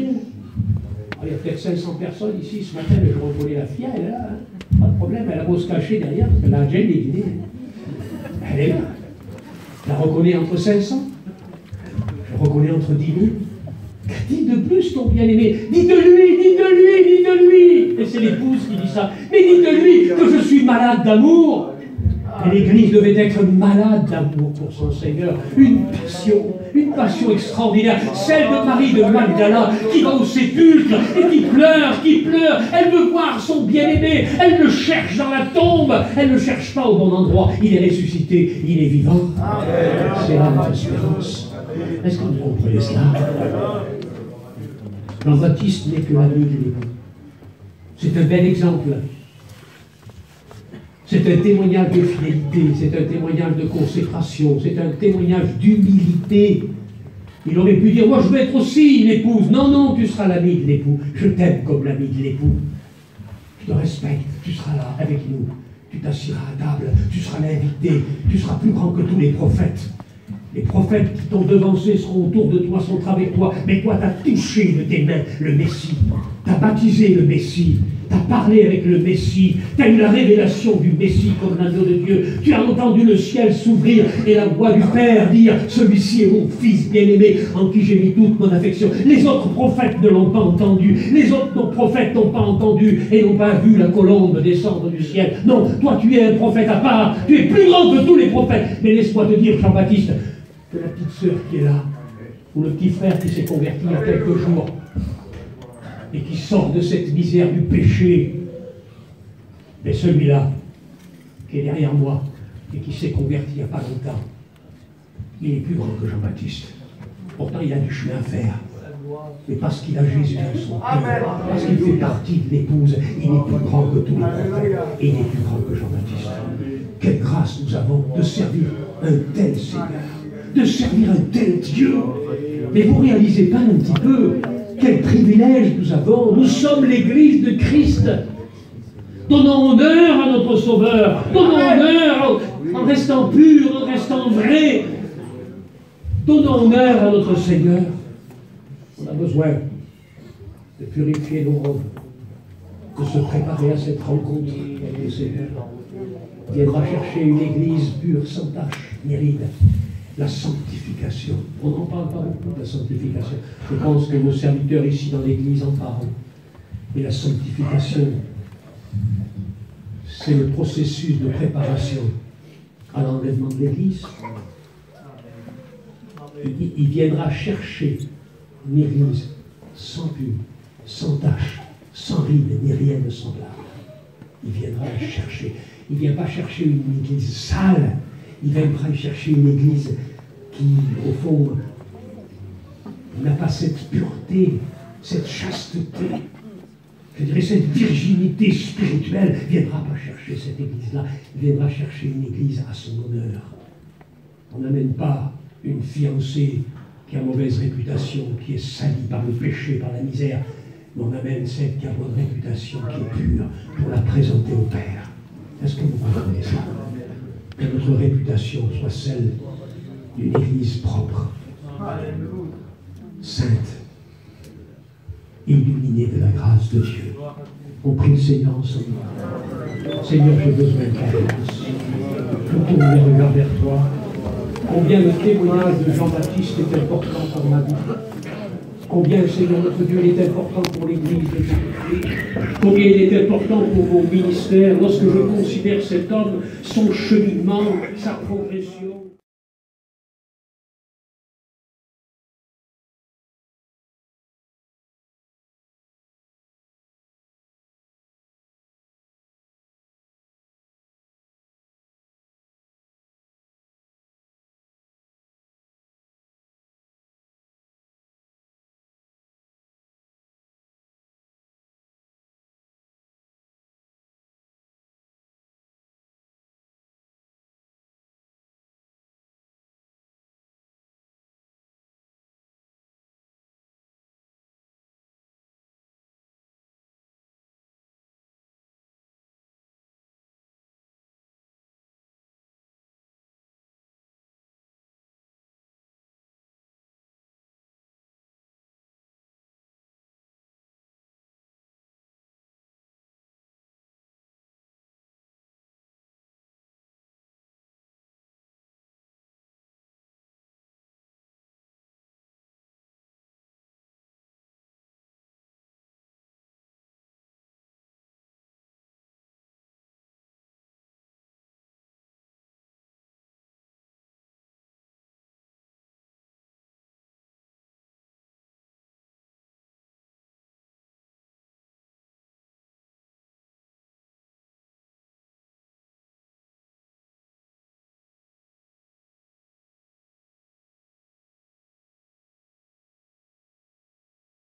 [SPEAKER 5] Alors, il y a peut-être 500 personnes ici ce matin, mais je reconnais la fille, elle est là. Hein. Pas de problème, elle a beau se cacher derrière, parce qu'elle a déjà une idée. Elle est là. Je la reconnais entre 500. Je reconnais entre 10 000. Dis de plus ton bien-aimé. Dis de lui, dis de lui, dis de lui. Et c'est l'épouse qui dit ça. Mais dis de lui que je suis malade d'amour. Et l'Église devait être malade d'amour pour son Seigneur. Une passion extraordinaire. Celle de Marie de Magdala qui va au sépulcre et qui pleure. Elle veut voir son bien-aimé. Elle le cherche dans la tombe. Elle ne le cherche pas au bon endroit. Il est ressuscité. Il est vivant. C'est là notre espérance. Est-ce que vous comprenez cela? Jean-Baptiste n'est que l'ami de l'époux. C'est un bel exemple. C'est un témoignage de fidélité, c'est un témoignage de consécration, c'est un témoignage d'humilité. Il aurait pu dire, moi je veux être aussi l'épouse. Non, non, tu seras l'ami de l'époux. Je t'aime comme l'ami de l'époux. Je te respecte, tu seras là avec nous. Tu t'assiras à table, tu seras l'invité, tu seras plus grand que tous les prophètes. Les prophètes qui t'ont devancé seront autour de toi, sont avec toi. Mais toi, tu as touché de tes mains le Messie. Tu as baptisé le Messie. Tu as parlé avec le Messie. Tu as eu la révélation du Messie comme l'agneau de Dieu. Tu as entendu le ciel s'ouvrir et la voix du Père dire « Celui-ci est mon Fils bien-aimé en qui j'ai mis toute mon affection. » Les autres prophètes ne l'ont pas entendu. Les autres prophètes n'ont pas entendu et n'ont pas vu la colombe descendre du ciel. Non, toi, tu es un prophète à part. Tu es plus grand que tous les prophètes. Mais laisse-moi te dire, Jean-Baptiste, que la petite sœur qui est là, ou le petit frère qui s'est converti il y a quelques jours, et qui sort de cette misère du péché, mais celui-là, qui est derrière moi, et qui s'est converti il n'y a pas longtemps, il est plus grand que Jean-Baptiste. Pourtant, il a du chemin à faire. Mais parce qu'il a Jésus dans son cœur, parce qu'il fait partie de l'épouse, il est plus grand que tous les prophètes. Et il est plus grand que Jean-Baptiste. Quelle grâce nous avons de servir un tel Seigneur, de servir un tel Dieu. Mais vous ne réalisez pas un petit peu quel privilège nous avons. Nous sommes l'Église de Christ. Donnons honneur à notre Sauveur. Donnons honneur en restant pur, en restant vrai. Donnons honneur à notre Seigneur. On a besoin de purifier nos robes, de se préparer à cette rencontre avec le Seigneur. Il viendra chercher une Église pure, sans tache, ni ride. La sanctification. On n'en parle pas beaucoup de la sanctification. Je pense que nos serviteurs ici dans l'Église en parlent. Mais la sanctification, c'est le processus de préparation à l'enlèvement de l'Église. Il viendra chercher une Église sans pub, sans tache, sans ride, ni rien de semblable. Il viendra la chercher. Il ne vient pas chercher une Église sale. Il viendra chercher une Église qui, au fond, n'a pas cette pureté, cette chasteté, je dirais cette virginité spirituelle. Il ne viendra pas chercher cette Église-là. Il viendra chercher une Église à son honneur. On n'amène pas une fiancée qui a mauvaise réputation, qui est salie par le péché, par la misère. Mais on amène celle qui a bonne réputation, qui est pure, pour la présenter au Père. Est-ce que vous comprenez ça? Que notre réputation soit celle d'une Église propre, sainte, illuminée de la grâce de Dieu. On prie le Seigneur ensemble. Seigneur, j'ai besoin de ta grâce. Je tourne mes regards vers toi. Combien le témoignage de Jean-Baptiste est important pour ma vie. Combien, Seigneur notre Dieu, il est important pour l'Église de Jésus-Christ. Combien il est important pour vos ministères. Lorsque je considère cet homme, son cheminement, sa progression.